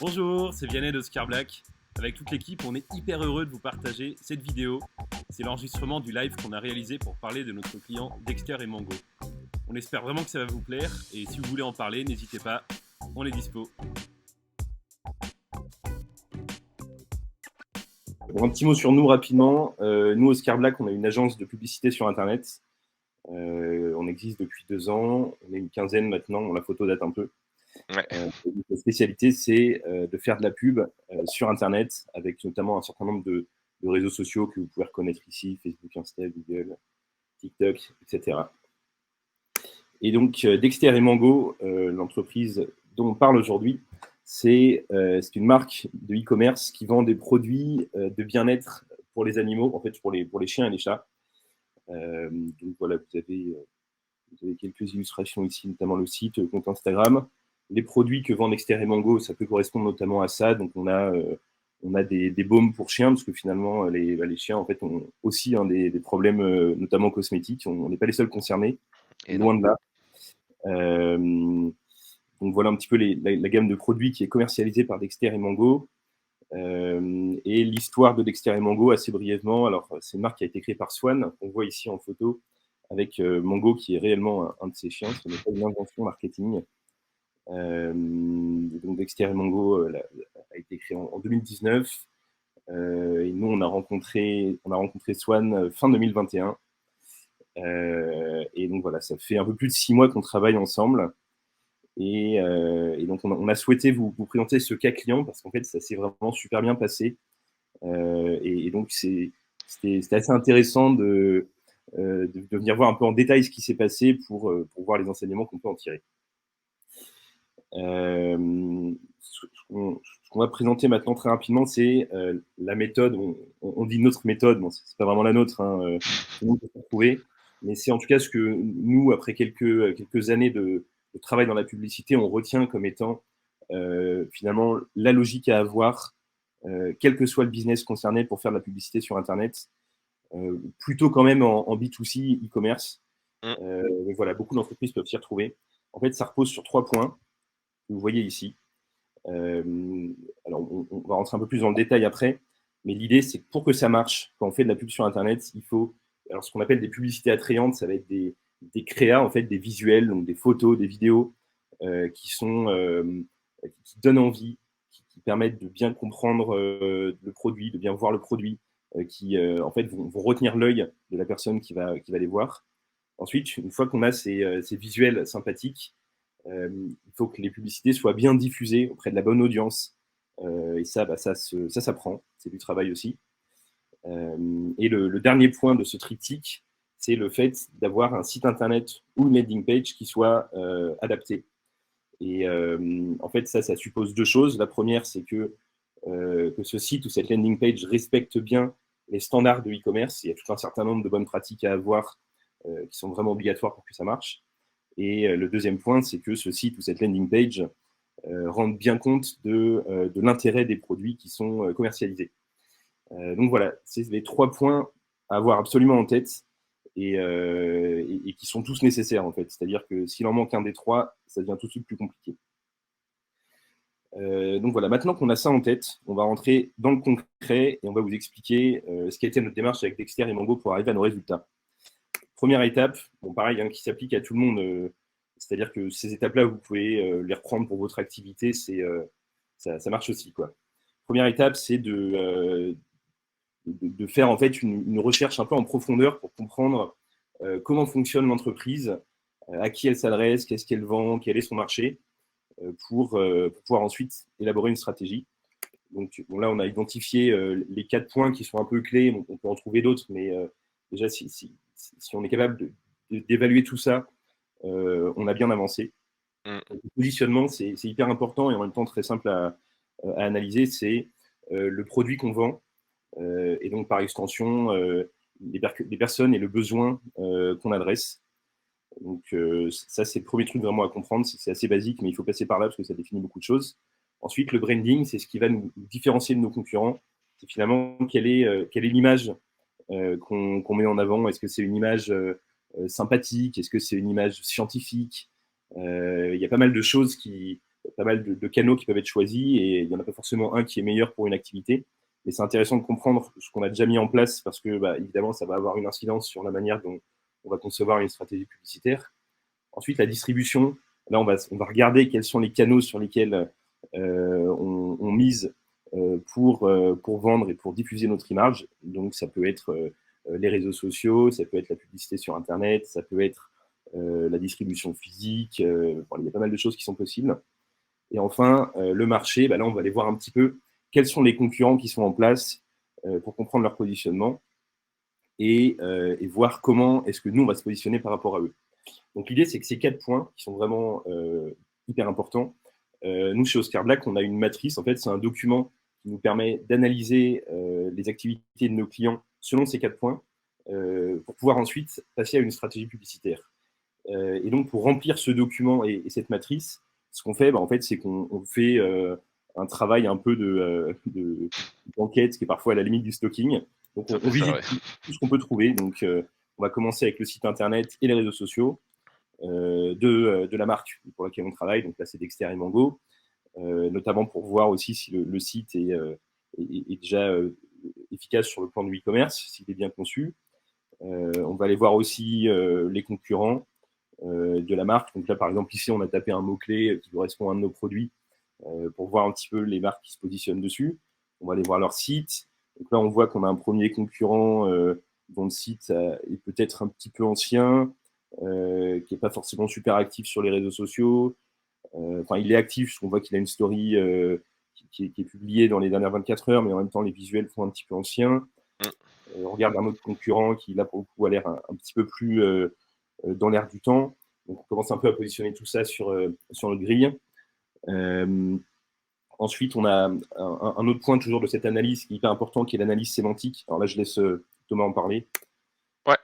Bonjour, c'est Vianney de Oscar Black. Avec toute l'équipe, on est hyper heureux de vous partager cette vidéo. C'est l'enregistrement du live qu'on a réalisé pour parler de notre client Dexter et Mango. On espère vraiment que ça va vous plaire et si vous voulez en parler, n'hésitez pas, on est dispo. Bon, un petit mot sur nous rapidement. Nous, Oscar Black, on a une agence de publicité sur Internet. On existe depuis 2 ans. On est une quinzaine maintenant. Bon, la photo date un peu. Ouais. Notre spécialité, c'est de faire de la pub sur Internet avec notamment un certain nombre de réseaux sociaux que vous pouvez reconnaître ici, Facebook, Insta, Google, TikTok, etc. Et donc, Dexter et Mango, l'entreprise dont on parle aujourd'hui, c'est une marque de e-commerce qui vend des produits de bien-être pour les animaux, en fait pour les chiens et les chats. Donc voilà, vous avez quelques illustrations ici, notamment le site, le compte Instagram. Les produits que vend Dexter et Mango, ça peut correspondre notamment à ça. Donc on a des baumes pour chiens, parce que finalement, les chiens en fait, ont aussi des problèmes, notamment cosmétiques. On n'est pas les seuls concernés, Et loin de là. Donc voilà un petit peu la gamme de produits qui est commercialisée par Dexter et Mango. Et l'histoire de Dexter et Mango, assez brièvement. Alors, c'est une marque qui a été créée par Swan, on voit ici en photo, avec Mango qui est réellement un de ses chiens, ce n'est pas une invention marketing. Donc Dexter et Mango a été créé en 2019. Et nous, on a rencontré Swan fin 2021. Et donc voilà, ça fait un peu plus de 6 mois qu'on travaille ensemble. Et donc, on a souhaité vous présenter ce cas client parce qu'en fait, ça s'est vraiment super bien passé. Et donc, c'était assez intéressant de venir voir un peu en détail ce qui s'est passé pour voir les enseignements qu'on peut en tirer. Ce qu'on va présenter maintenant très rapidement, c'est la méthode. On dit notre méthode, bon, c'est pas vraiment la nôtre, hein, tout le monde peut s'en trouver, mais c'est en tout cas ce que nous, après quelques années de travail dans la publicité, on retient comme étant finalement la logique à avoir, quel que soit le business concerné pour faire de la publicité sur Internet, plutôt quand même en B2C, e-commerce. Mais voilà, beaucoup d'entreprises peuvent s'y retrouver. En fait, ça repose sur 3 points que vous voyez ici. Alors, on va rentrer un peu plus dans le détail après, mais l'idée, c'est que pour que ça marche, quand on fait de la pub sur Internet, il faut, alors ce qu'on appelle des publicités attrayantes, ça va être des créas, en fait, des visuels, donc des photos, des vidéos qui donnent envie, qui permettent de bien comprendre le produit, de bien voir le produit, qui en fait vont retenir l'œil de la personne qui va les voir. Ensuite, une fois qu'on a ces visuels sympathiques, il faut que les publicités soient bien diffusées auprès de la bonne audience. Et ça, ça s'apprend. C'est du travail aussi. Et le dernier point de ce triptyque, c'est le fait d'avoir un site internet ou une landing page qui soit adapté. Et en fait, ça suppose 2 choses. La première, c'est que ce site ou cette landing page respecte bien les standards de e-commerce. Il y a tout un certain nombre de bonnes pratiques à avoir qui sont vraiment obligatoires pour que ça marche. Et le deuxième point, c'est que ce site ou cette landing page rende bien compte de l'intérêt des produits qui sont commercialisés. Donc voilà, c'est les 3 points à avoir absolument en tête et qui sont tous nécessaires en fait. C'est-à-dire que s'il en manque un des 3, ça devient tout de suite plus compliqué. Donc voilà, maintenant qu'on a ça en tête, on va rentrer dans le concret et on va vous expliquer ce qu'a été notre démarche avec Dexter et Mango pour arriver à nos résultats. Première étape, bon pareil, hein, qui s'applique à tout le monde, c'est-à-dire que ces étapes-là, vous pouvez les reprendre pour votre activité, ça marche aussi, quoi. Première étape, c'est de faire en fait une recherche un peu en profondeur pour comprendre comment fonctionne l'entreprise, à qui elle s'adresse, qu'est-ce qu'elle vend, quel est son marché, pour pouvoir ensuite élaborer une stratégie. Donc bon, là, on a identifié les 4 points qui sont un peu clés. Bon, on peut en trouver d'autres, mais déjà, si on est capable d'évaluer tout ça, on a bien avancé. Donc, le positionnement, c'est hyper important et en même temps très simple à analyser. C'est le produit qu'on vend et donc par extension les personnes et le besoin qu'on adresse. Donc ça, c'est le premier truc vraiment à comprendre. C'est assez basique, mais il faut passer par là parce que ça définit beaucoup de choses. Ensuite, le branding, c'est ce qui va nous différencier de nos concurrents. C'est finalement quelle est l'image qu'on met en avant. Est-ce que c'est une image sympathique? Est-ce que c'est une image scientifique? Il y a pas mal de choses pas mal de canaux qui peuvent être choisis et il n'y en a pas forcément un qui est meilleur pour une activité. Et c'est intéressant de comprendre ce qu'on a déjà mis en place parce que, évidemment, ça va avoir une incidence sur la manière dont on va concevoir une stratégie publicitaire. Ensuite, la distribution. Là, on va regarder quels sont les canaux sur lesquels on mise pour vendre et pour diffuser notre image. Donc, ça peut être les réseaux sociaux, ça peut être la publicité sur Internet, ça peut être la distribution physique. Il y a pas mal de choses qui sont possibles. Et enfin, le marché, là, on va aller voir un petit peu quels sont les concurrents qui sont en place pour comprendre leur positionnement et voir comment est-ce que nous, on va se positionner par rapport à eux. Donc l'idée, c'est que ces 4 points qui sont vraiment hyper importants, nous, chez Oscar Black, on a une matrice. En fait, c'est un document qui nous permet d'analyser les activités de nos clients selon ces 4 points pour pouvoir ensuite passer à une stratégie publicitaire. Et donc, pour remplir ce document et cette matrice, ce qu'on fait, en fait, c'est qu'on fait un travail un peu d'enquête qui est parfois à la limite du stalking. Donc, Ça on fait ça, visite ouais. tout ce qu'on peut trouver. Donc, on va commencer avec le site internet et les réseaux sociaux de la marque pour laquelle on travaille. Donc là, c'est Dexter et Mango, notamment pour voir aussi si le site est déjà efficace sur le plan du e-commerce, s'il est bien conçu. On va aller voir aussi les concurrents de la marque. Donc là, par exemple, ici, on a tapé un mot-clé qui correspond à un de nos produits pour voir un petit peu les marques qui se positionnent dessus. On va aller voir leur site. Donc là, on voit qu'on a un premier concurrent dont le site est peut-être un petit peu ancien, qui n'est pas forcément super actif sur les réseaux sociaux. Enfin, il est actif, parce qu'on voit qu'il a une story qui est publiée dans les dernières 24 heures, mais en même temps, les visuels font un petit peu anciens. Mm. On regarde un autre concurrent qui, là, pour le coup, a l'air un petit peu plus dans l'air du temps. Donc, on commence un peu à positionner tout ça sur notre grille. Ensuite, on a un autre point toujours de cette analyse qui est hyper important, qui est l'analyse sémantique. Alors là, je laisse Thomas en parler. Ouais.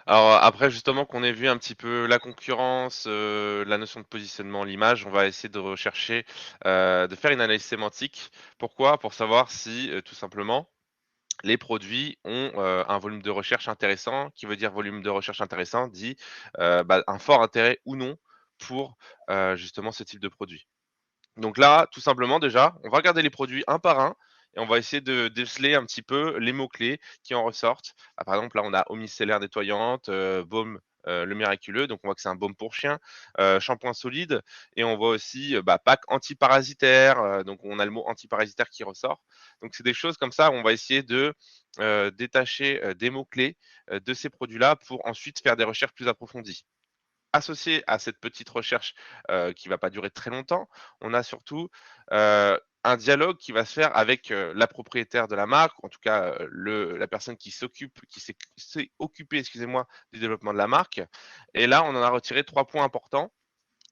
Alors après justement qu'on ait vu un petit peu la concurrence, la notion de positionnement, l'image, on va essayer de rechercher, de faire une analyse sémantique. Pourquoi? Pour savoir si, tout simplement, les produits ont, un volume de recherche intéressant. Qui veut dire volume de recherche intéressant dit, un fort intérêt ou non pour, justement ce type de produit. Donc là, tout simplement déjà, on va regarder les produits un par un et on va essayer de déceler un petit peu les mots-clés qui en ressortent. Ah, par exemple, là, on a eau micellaire nettoyante, baume, le miraculeux, donc on voit que c'est un baume pour chien, shampoing solide et on voit aussi, pack antiparasitaire, donc on a le mot antiparasitaire qui ressort. Donc c'est des choses comme ça, où on va essayer de, détacher, des mots-clés, de ces produits-là pour ensuite faire des recherches plus approfondies. Associé à cette petite recherche, qui va pas durer très longtemps, on a surtout, un dialogue qui va se faire avec, la propriétaire de la marque, en tout cas, la personne qui s'est occupée, excusez-moi, du développement de la marque et là, on en a retiré 3 points importants.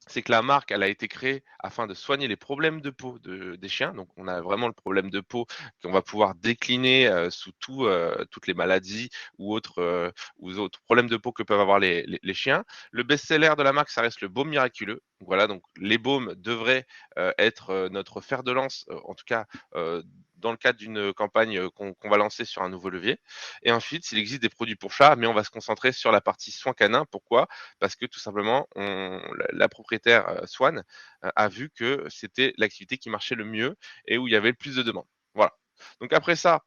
C'est que la marque, elle a été créée afin de soigner les problèmes de peau des chiens. Donc, on a vraiment le problème de peau qu'on va pouvoir décliner sous toutes les maladies ou autres problèmes de peau que peuvent avoir les chiens. Le best-seller de la marque, ça reste le baume miraculeux. Donc, voilà, donc les baumes devraient être notre fer de lance, en tout cas dans le cadre d'une campagne qu'on va lancer sur un nouveau levier. Et ensuite, il existe des produits pour chat, mais on va se concentrer sur la partie soins canins. Pourquoi? Parce que tout simplement, la propriétaire Swan a vu que c'était l'activité qui marchait le mieux et où il y avait le plus de demandes. Voilà. Donc après ça,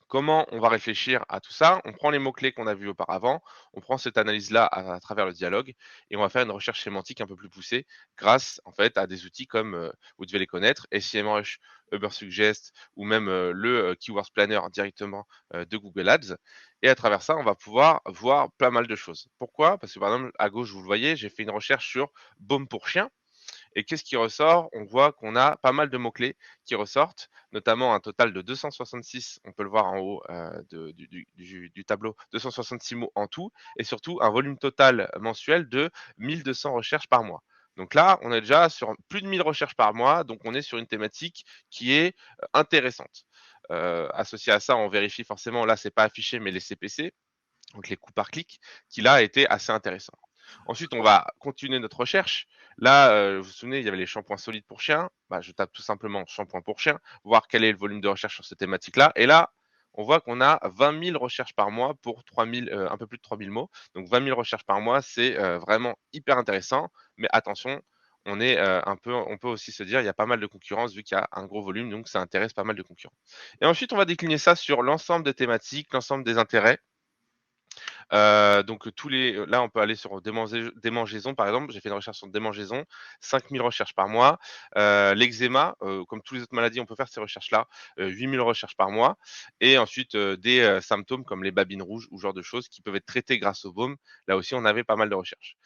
comment on va réfléchir à tout ça? On prend les mots-clés qu'on a vus auparavant, on prend cette analyse-là à travers le dialogue et on va faire une recherche sémantique un peu plus poussée grâce en fait à des outils comme, vous devez les connaître, SEMrush, Ubersuggest ou même, le Keywords Planner directement, de Google Ads et à travers ça, on va pouvoir voir pas mal de choses. Pourquoi? Parce que par exemple, à gauche, vous le voyez, j'ai fait une recherche sur baume pour chien. Et qu'est-ce qui ressort? On voit qu'on a pas mal de mots-clés qui ressortent, notamment un total de 266, on peut le voir en haut du tableau, 266 mots en tout, et surtout un volume total mensuel de 1200 recherches par mois. Donc là, on est déjà sur plus de 1000 recherches par mois, donc on est sur une thématique qui est intéressante. Associé à ça, on vérifie forcément, là c'est pas affiché, mais les CPC, donc les coûts par clic, qui là étaient assez intéressants. Ensuite, on va continuer notre recherche. Là, vous vous souvenez, il y avait les shampoings solides pour chiens. Je tape tout simplement shampoing pour chien, voir quel est le volume de recherche sur cette thématique-là. Et là, on voit qu'on a 20 000 recherches par mois pour 3000, un peu plus de 3000 mots. Donc 20 000 recherches par mois, c'est vraiment hyper intéressant. Mais attention, on peut aussi se dire, il y a pas mal de concurrence vu qu'il y a un gros volume, donc ça intéresse pas mal de concurrents. Et ensuite, on va décliner ça sur l'ensemble des thématiques, l'ensemble des intérêts. Donc là, on peut aller sur démangeaison, par exemple. J'ai fait une recherche sur démangeaison, 5000 recherches par mois. L'eczéma, comme toutes les autres maladies, on peut faire ces recherches-là, 8000 recherches par mois. Et ensuite, des symptômes comme les babines rouges ou ce genre de choses qui peuvent être traités grâce au baume. Là aussi, on avait pas mal de recherches.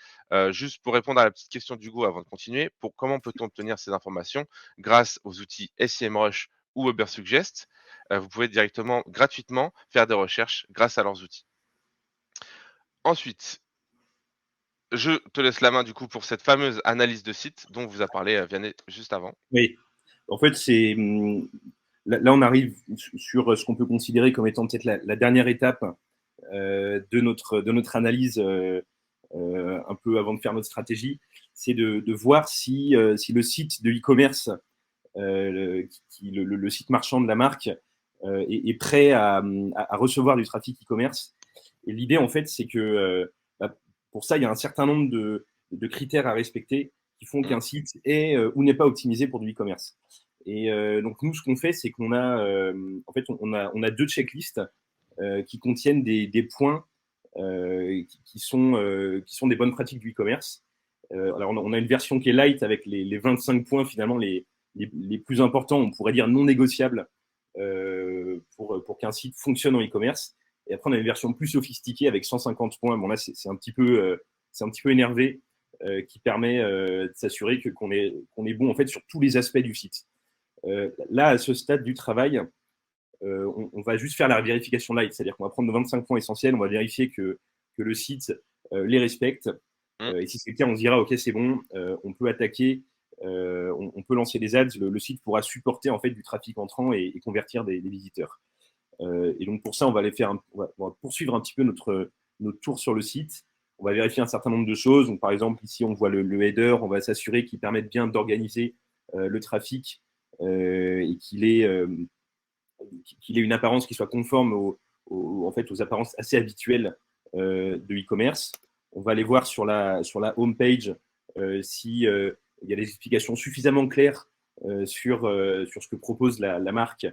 Juste pour répondre à la petite question d'Hugo avant de continuer, comment peut-on obtenir ces informations? Grâce aux outils SEMrush ou Ubersuggest, vous pouvez directement, gratuitement, faire des recherches grâce à leurs outils. Ensuite, je te laisse la main du coup pour cette fameuse analyse de site dont vous a parlé Vianney juste avant. Oui, en fait, là, on arrive sur ce qu'on peut considérer comme étant peut-être la dernière étape de notre analyse un peu avant de faire notre stratégie. C'est de voir si le site de e-commerce, le site marchand de la marque, est prêt à recevoir du trafic e-commerce. Et l'idée, en fait, c'est que pour ça, il y a un certain nombre de critères à respecter qui font qu'un site est ou n'est pas optimisé pour du e-commerce. Et donc, nous, ce qu'on fait, c'est qu'on a, en fait, on a 2 checklists qui contiennent des points qui sont des bonnes pratiques du e-commerce. Alors, on a une version qui est light avec les 25 points, finalement, les plus importants, on pourrait dire non négociables pour qu'un site fonctionne en e-commerce. Et après, on a une version plus sophistiquée avec 150 points. Bon, là, c'est un petit peu énervé, qui permet de s'assurer qu'on est bon en fait sur tous les aspects du site. Là, à ce stade du travail, on va juste faire la vérification light, c'est-à-dire qu'on va prendre nos 25 points essentiels, on va vérifier que le site les respecte. Et si c'est le cas, on se dira, OK, c'est bon, on peut attaquer, on peut lancer des ads, le site pourra supporter en fait du trafic entrant et convertir des visiteurs. Et donc pour ça, on va poursuivre un petit peu notre tour sur le site. On va vérifier un certain nombre de choses. Donc, par exemple, ici, on voit le header. On va s'assurer qu'il permette bien d'organiser le trafic et qu'il ait une apparence qui soit conforme en fait, aux apparences assez habituelles de e-commerce. On va aller voir sur la home page si il y a des explications suffisamment claires sur ce que propose la marque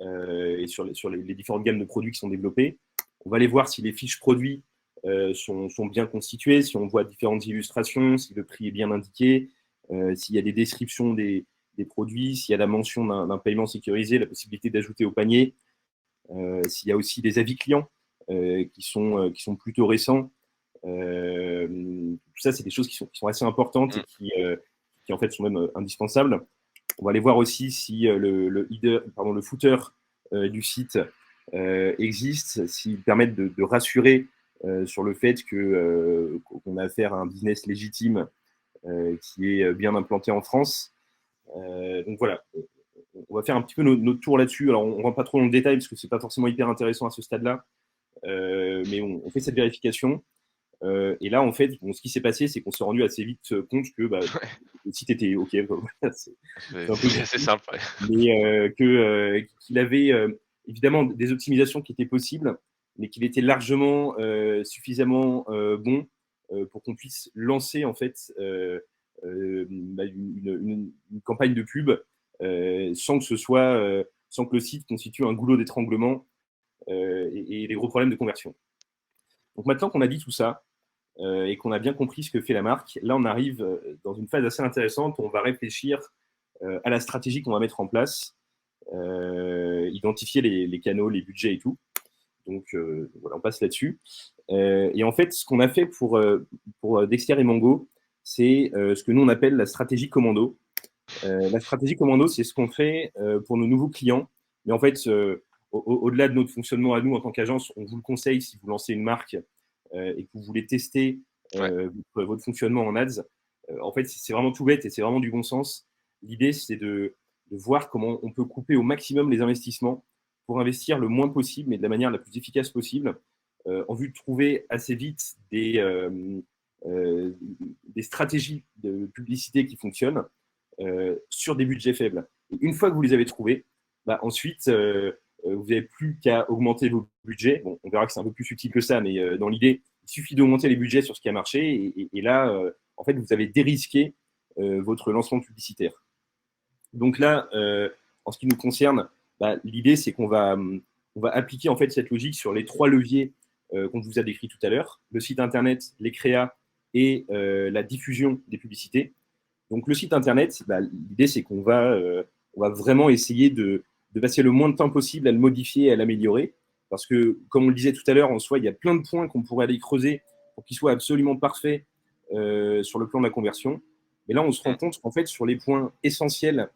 et sur les différentes gammes de produits qui sont développées. On va aller voir si les fiches produits sont bien constituées, si on voit différentes illustrations, si le prix est bien indiqué, s'il y a des descriptions des produits, s'il y a la mention d'un paiement sécurisé, la possibilité d'ajouter au panier, s'il y a aussi des avis clients qui sont plutôt récents. Tout ça, c'est des choses qui sont assez importantes et qui en fait sont même indispensables. On va aller voir aussi si le footer du site existe, s'ils permettent de rassurer sur le fait qu'on a affaire à un business légitime qui est bien implanté en France. Donc voilà, on va faire un petit peu notre tour là-dessus. Alors, on ne rentre pas trop dans le détail parce que ce n'est pas forcément hyper intéressant à ce stade-là, mais on fait cette vérification. Et là, en fait, ce qui s'est passé, c'est qu'on s'est rendu assez vite compte que le site était OK. C'est assez simple. Mais qu'il avait évidemment des optimisations qui étaient possibles, mais qu'il était largement suffisamment bon pour qu'on puisse lancer en fait une campagne de pub sans que le site constitue un goulot d'étranglement et des gros problèmes de conversion. Donc maintenant qu'on a dit tout ça et qu'on a bien compris ce que fait la marque, là on arrive dans une phase assez intéressante où on va réfléchir à la stratégie qu'on va mettre en place, identifier les canaux, les budgets et tout. Donc voilà, on passe là-dessus. Et en fait, ce qu'on a fait pour Dexter et Mango, c'est ce que nous on appelle la stratégie commando. La stratégie commando, c'est ce qu'on fait pour nos nouveaux clients. Mais en fait, au-delà de notre fonctionnement à nous en tant qu'agence, on vous le conseille si vous lancez une marque et que vous voulez tester votre fonctionnement en ads. En fait, c'est vraiment tout bête et c'est vraiment du bon sens. L'idée, c'est de voir comment on peut couper au maximum les investissements pour investir le moins possible, mais de la manière la plus efficace possible, en vue de trouver assez vite des stratégies de publicité qui fonctionnent sur des budgets faibles. Et une fois que vous les avez trouvés, ensuite, vous n'avez plus qu'à augmenter vos budgets. Bon, on verra que c'est un peu plus subtil que ça, mais dans l'idée, il suffit d'augmenter les budgets sur ce qui a marché. Et là, en fait, vous avez dérisqué votre lancement publicitaire. Donc là, en ce qui nous concerne, l'idée, c'est qu'on va appliquer en fait cette logique sur les 3 leviers qu'on vous a décrits tout à l'heure, le site internet, les créas et la diffusion des publicités. Donc le site internet, l'idée, c'est qu'on va vraiment essayer de passer le moins de temps possible à le modifier et à l'améliorer. Parce que, comme on le disait tout à l'heure, en soi, il y a plein de points qu'on pourrait aller creuser pour qu'il soit absolument parfait sur le plan de la conversion. Mais là, on se rend compte qu'en fait, sur les points essentiels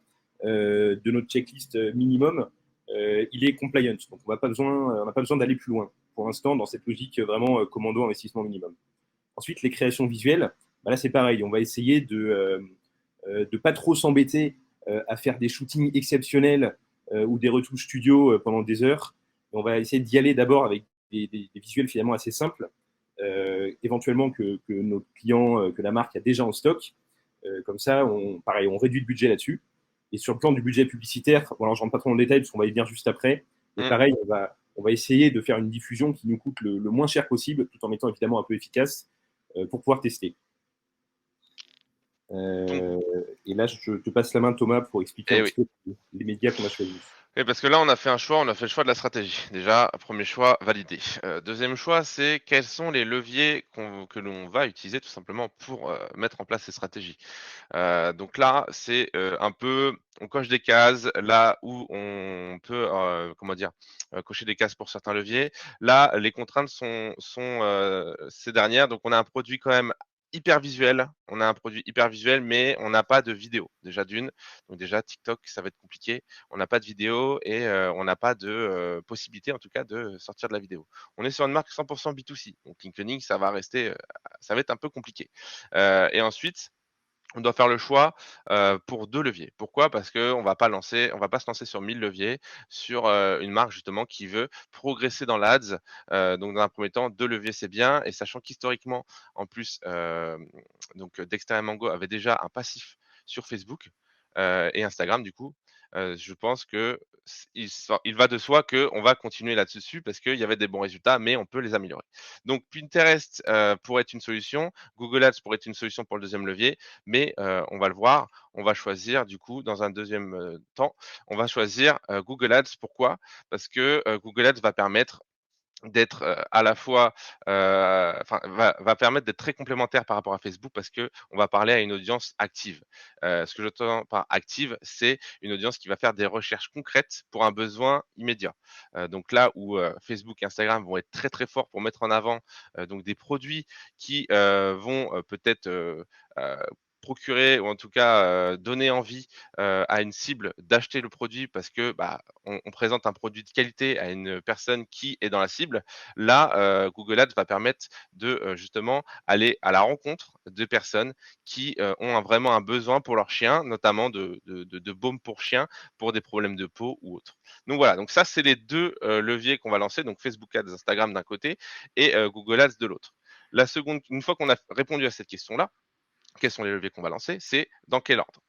de notre checklist minimum, il est compliant. Donc, on n'a pas besoin d'aller plus loin pour l'instant dans cette logique vraiment commando investissement minimum. Ensuite, les créations visuelles, là, c'est pareil. On va essayer de pas trop s'embêter à faire des shootings exceptionnels ou des retouches studio pendant des heures. Et on va essayer d'y aller d'abord avec des visuels finalement assez simples, éventuellement que notre client, que la marque a déjà en stock. Comme ça, on réduit le budget là-dessus. Et sur le plan du budget publicitaire, bon, alors je ne rentre pas trop dans le détail parce qu'on va y venir juste après. Mais pareil, on va essayer de faire une diffusion qui nous coûte le moins cher possible, tout en étant évidemment un peu efficace pour pouvoir tester. Et là, je te passe la main, Thomas, pour expliquer un petit peu les médias qu'on a choisis. Oui, parce que là, on a fait le choix de la stratégie. Déjà, premier choix, validé. Deuxième choix, c'est quels sont les leviers que l'on va utiliser tout simplement pour mettre en place ces stratégies. Donc là, c'est un peu, on coche des cases là où on peut, cocher des cases pour certains leviers. Là, les contraintes sont ces dernières. Donc, on a un produit quand même hyper visuel. On a un produit hyper visuel, mais on n'a pas de vidéo. Déjà d'une. Donc déjà, TikTok, ça va être compliqué. On n'a pas de vidéo et on n'a pas de possibilité, en tout cas, de sortir de la vidéo. On est sur une marque 100% B2C. Donc LinkedIn, ça va rester, ça va être un peu compliqué. Et ensuite, on doit faire le choix pour 2 leviers. Pourquoi? Parce qu'on va pas se lancer sur 1000 leviers sur une marque justement qui veut progresser dans l'Ads. Donc dans un premier temps, 2 leviers, c'est bien. Et sachant qu'historiquement, en plus, donc Dexter et Mango avaient déjà un passif sur Facebook et Instagram du coup. Je pense que il va de soi qu'on va continuer là-dessus parce qu'il y avait des bons résultats, mais on peut les améliorer. Donc Pinterest pourrait être une solution, Google Ads pourrait être une solution pour le deuxième levier, mais on va le voir, on va choisir du coup dans un deuxième temps, on va choisir Google Ads. Pourquoi? Parce que Google Ads va permettre d'être à la fois, va permettre d'être très complémentaire par rapport à Facebook parce que on va parler à une audience active. Ce que j'entends par active, c'est une audience qui va faire des recherches concrètes pour un besoin immédiat. Donc là où Facebook et Instagram vont être très, très forts pour mettre en avant donc des produits qui vont peut-être procurer ou en tout cas donner envie à une cible d'acheter le produit parce que on présente un produit de qualité à une personne qui est dans la cible. Là, Google Ads va permettre de justement aller à la rencontre de personnes qui ont vraiment un besoin pour leur chien, notamment de baume pour chien pour des problèmes de peau ou autres. Donc voilà, donc ça c'est les 2 leviers qu'on va lancer, donc Facebook Ads, Instagram d'un côté et Google Ads de l'autre. La seconde, une fois qu'on a répondu à cette question-là, quels sont les leviers qu'on va lancer? C'est dans quel ordre?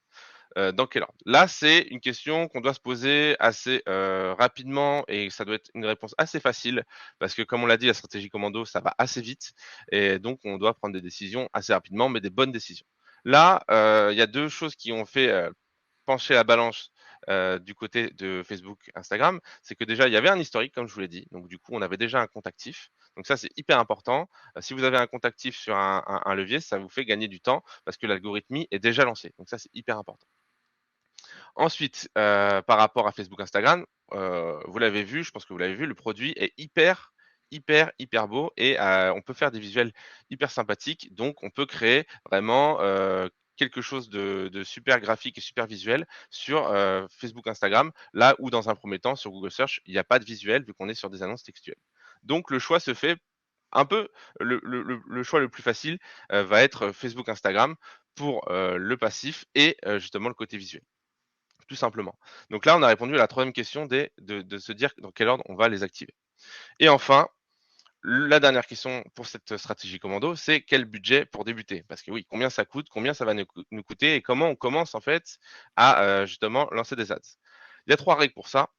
Dans quel ordre? Là, c'est une question qu'on doit se poser assez rapidement et ça doit être une réponse assez facile parce que comme on l'a dit, la stratégie commando, ça va assez vite et donc on doit prendre des décisions assez rapidement, mais des bonnes décisions. Là, il y a 2 choses qui ont fait pencher la balance du côté de Facebook, Instagram. C'est que déjà, il y avait un historique, comme je vous l'ai dit. Donc, du coup, on avait déjà un compte actif. Donc, ça, c'est hyper important. Si vous avez un compte actif sur un levier, ça vous fait gagner du temps parce que l'algorithmie est déjà lancé. Donc, ça, c'est hyper important. Ensuite, par rapport à Facebook, Instagram, vous l'avez vu, je pense que vous l'avez vu, le produit est hyper beau et on peut faire des visuels hyper sympathiques. Donc, on peut créer vraiment quelque chose de super graphique et super visuel sur Facebook, Instagram, là où dans un premier temps, sur Google Search, il n'y a pas de visuel vu qu'on est sur des annonces textuelles. Donc, le choix se fait un peu, le choix le plus facile va être Facebook, Instagram pour le passif et justement le côté visuel tout simplement. Donc là, on a répondu à la troisième question de se dire dans quel ordre on va les activer. Et enfin, la dernière question pour cette stratégie commando, c'est quel budget pour débuter? Parce que oui, combien ça coûte, combien ça va nous coûter et comment on commence en fait à justement lancer des ads. Il y a 3 règles pour ça.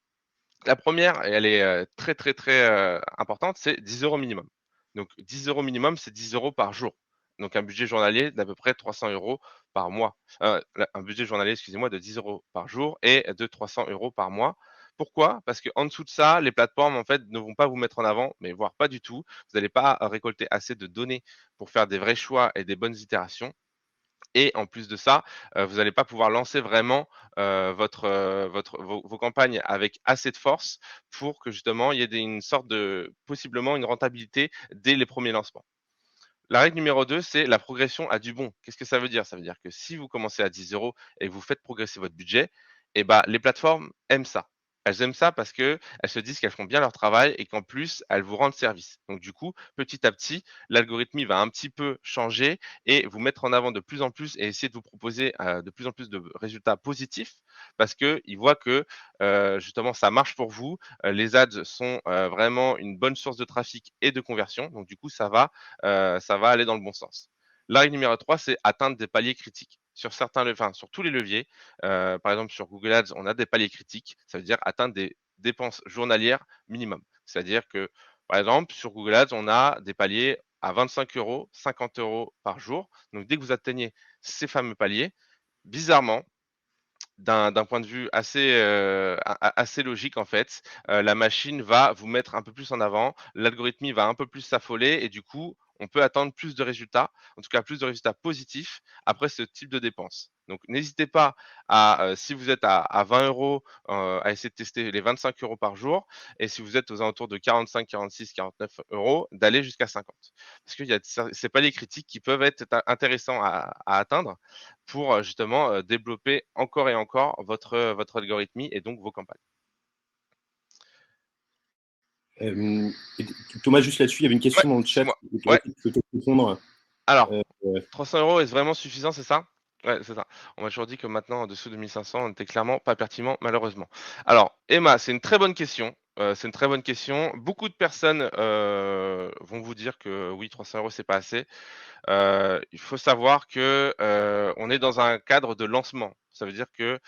La première, et elle est très importante, c'est 10 € minimum. Donc 10 € minimum, c'est 10 € par jour. donc un budget journalier d'à peu près 300 € par mois. Un budget journalier, excusez-moi, de 10 € par jour et de 300 € par mois. Pourquoi? Parce qu'en dessous de ça, les plateformes, en fait, ne vont pas vous mettre en avant, mais voire pas du tout. Vous n'allez pas récolter assez de données pour faire des vrais choix et des bonnes itérations. Et en plus de ça, vous n'allez pas pouvoir lancer vraiment, vos campagnes avec assez de force pour que justement il y ait une sorte de possiblement une rentabilité dès les premiers lancements. La règle numéro 2, c'est la progression à du bon. Qu'est-ce que ça veut dire? Ça veut dire que si vous commencez à 10 € et que vous faites progresser votre budget, et ben les plateformes aiment ça. Elles aiment ça parce qu'elles se disent qu'elles font bien leur travail et qu'en plus, elles vous rendent service. Donc du coup, petit à petit, l'algorithme va un petit peu changer et vous mettre en avant de plus en plus et essayer de vous proposer, de plus en plus de résultats positifs parce qu'ils voient que, justement ça marche pour vous. Les ads sont, vraiment une bonne source de trafic et de conversion. Donc du coup, ça va aller dans le bon sens. La règle numéro 3, c'est atteindre des paliers critiques. Sur tous les leviers, par exemple sur Google Ads, on a des paliers critiques, ça veut dire atteindre des dépenses journalières minimum. C'est-à-dire que, par exemple, sur Google Ads, on a des paliers à 25 €, 50 € par jour. Donc dès que vous atteignez ces fameux paliers, bizarrement, d'un point de vue assez logique en fait, la machine va vous mettre un peu plus en avant, l'algorithme va un peu plus s'affoler et du coup, on peut attendre plus de résultats, en tout cas plus de résultats positifs après ce type de dépenses. Donc n'hésitez pas si vous êtes à 20 €, à essayer de tester les 25 € par jour et si vous êtes aux alentours de 45, 46, 49 €, d'aller jusqu'à 50. Parce qu'il y a ces paliers critiques qui peuvent être intéressants à atteindre pour, justement, développer encore et encore votre algorithmie et donc vos campagnes. Et Thomas, juste là-dessus, il y avait une Ouais, question dans le chat dis-moi. auquel Ouais, tu peux répondre. alors, Euh, 300 € est vraiment suffisant, c'est ça? Ouais, c'est ça. On m'a toujours dit que maintenant, en dessous de 1 500, on était clairement pas pertinent, malheureusement. Alors, Emma, c'est une très bonne question, c'est une très bonne question. Beaucoup de personnes, vont vous dire que oui, 300 € c'est pas assez. Il faut savoir que, on est dans un cadre de lancement. Ça veut dire que,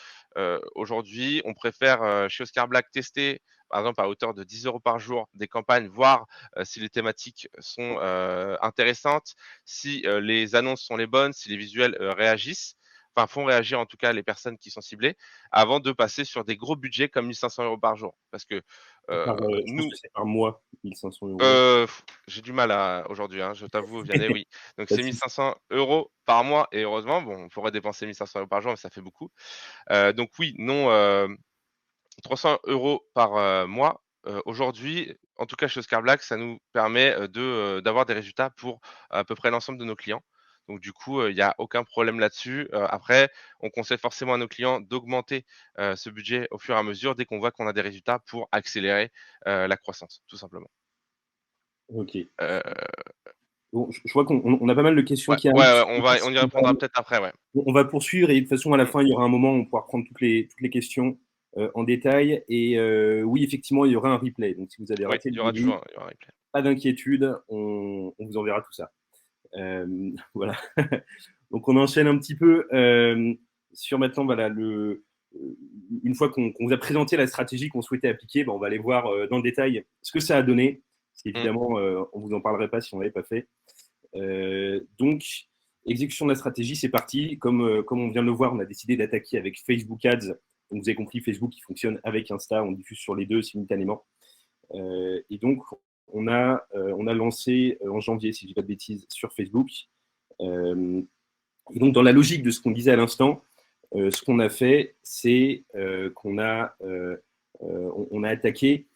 aujourd'hui, on préfère, chez Oscar Black tester, par exemple, à hauteur de 10 € par jour, des campagnes, voir, si les thématiques sont, intéressantes, si, les annonces sont les bonnes, si les visuels, réagissent, enfin font réagir en tout cas les personnes qui sont ciblées, avant de passer sur des gros budgets comme 1 500 € par jour. Parce que, je pense nous que c'est par mois, 1 500 €. J'ai du mal à aujourd'hui, hein, je t'avoue, Vianney, oui. Donc Pas c'est de 1 souci. 500 € par mois et heureusement, bon, on pourrait dépenser 1 500 € par jour, mais ça fait beaucoup. Donc oui, non, 300 € par, mois, aujourd'hui, en tout cas chez Oscar Black, ça nous permet, d'avoir des résultats pour à peu près l'ensemble de nos clients. Donc du coup, il y a aucun problème là-dessus. Après, on conseille forcément à nos clients d'augmenter, ce budget au fur et à mesure dès qu'on voit qu'on a des résultats pour accélérer, la croissance, tout simplement. Ok. Heu Bon, je vois qu'on a pas mal de questions Ouais, qui ouais, arrivent. ouais, on y répondra peut-être après, ouais. On va poursuivre et de toute façon, à la Mmh. fin, il y aura un moment où on pourra prendre toutes les questions en détail. Et oui, effectivement, il y aura un replay. Donc, si vous avez Oui, raté il le y aura début, toujours il y aura un replay. pas d'inquiétude, on vous enverra tout ça. Voilà. Donc, on enchaîne un petit peu sur maintenant, voilà, une fois qu'on vous a présenté la stratégie qu'on souhaitait appliquer, ben, on va aller voir dans le détail ce que ça a donné. Parce Mmh. qu'évidemment, on vous en parlerait pas si on l'avait pas fait. Donc, exécution de la stratégie, c'est parti. Comme on vient de le voir, on a décidé d'attaquer avec Facebook Ads. Donc, vous avez compris, Facebook qui fonctionne avec Insta, on diffuse sur les deux simultanément. Et donc, on a lancé en janvier, si je ne dis pas de bêtises, sur Facebook. Et donc, dans la logique de ce qu'on disait à l'instant, ce qu'on a fait, c'est qu'on a attaqué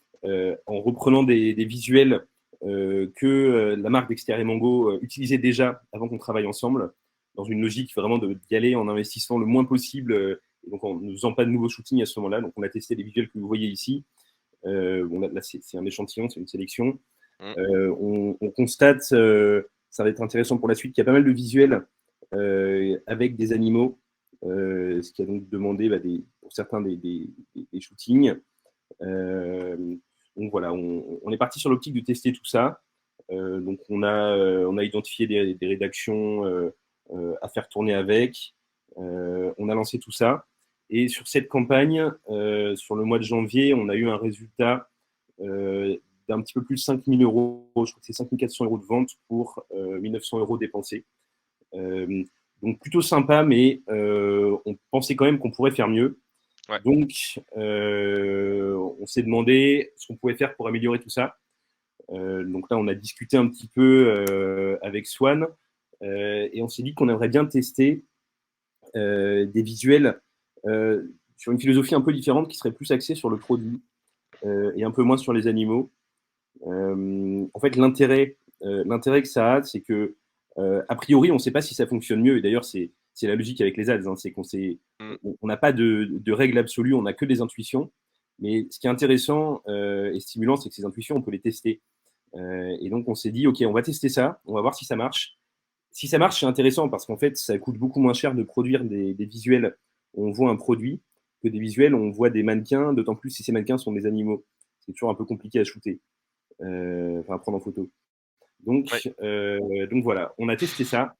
en reprenant des visuels que la marque Dexter et Mango utilisait déjà avant qu'on travaille ensemble, dans une logique vraiment d'y aller en investissant le moins possible, et donc en ne faisant pas de nouveaux shootings à ce moment-là. Donc on a testé les visuels que vous voyez ici. Bon, là c'est un échantillon, c'est une sélection. Mmh. On constate, ça va être intéressant pour la suite, qu'il y a pas mal de visuels avec des animaux, ce qui a donc demandé pour certains des shootings. Donc voilà, on est parti sur l'optique de tester tout ça. Donc on a identifié des rédactions à faire tourner avec. On a lancé tout ça. Et sur cette campagne, sur le mois de janvier, on a eu un résultat d'un petit peu plus de 5 000 €. Je crois que c'est 5 400 € de vente pour 1 900 € dépensés. Donc plutôt sympa, mais on pensait quand même qu'on pourrait faire mieux. Ouais. Donc on s'est demandé ce qu'on pouvait faire pour améliorer tout ça. Donc là, on a discuté un petit peu avec Swan et on s'est dit qu'on aimerait bien tester des visuels sur une philosophie un peu différente qui serait plus axée sur le produit et un peu moins sur les animaux. En fait, l'intérêt que ça a, c'est que a priori, on ne sait pas si ça fonctionne mieux. Et d'ailleurs, c'est la logique avec les ads. Hein, c'est Mm. on n'a pas de règles absolues, on n'a que des intuitions. Mais ce qui est intéressant et stimulant, c'est que ces intuitions, on peut les tester. Et donc, on s'est dit, OK, on va tester ça, on va voir si ça marche. Si ça marche, c'est intéressant parce qu'en fait, ça coûte beaucoup moins cher de produire des visuels où on voit un produit que des visuels où on voit des mannequins, d'autant plus si ces mannequins sont des animaux. C'est toujours un peu compliqué à shooter, enfin à prendre en photo. Ouais. Donc voilà, on a testé ça.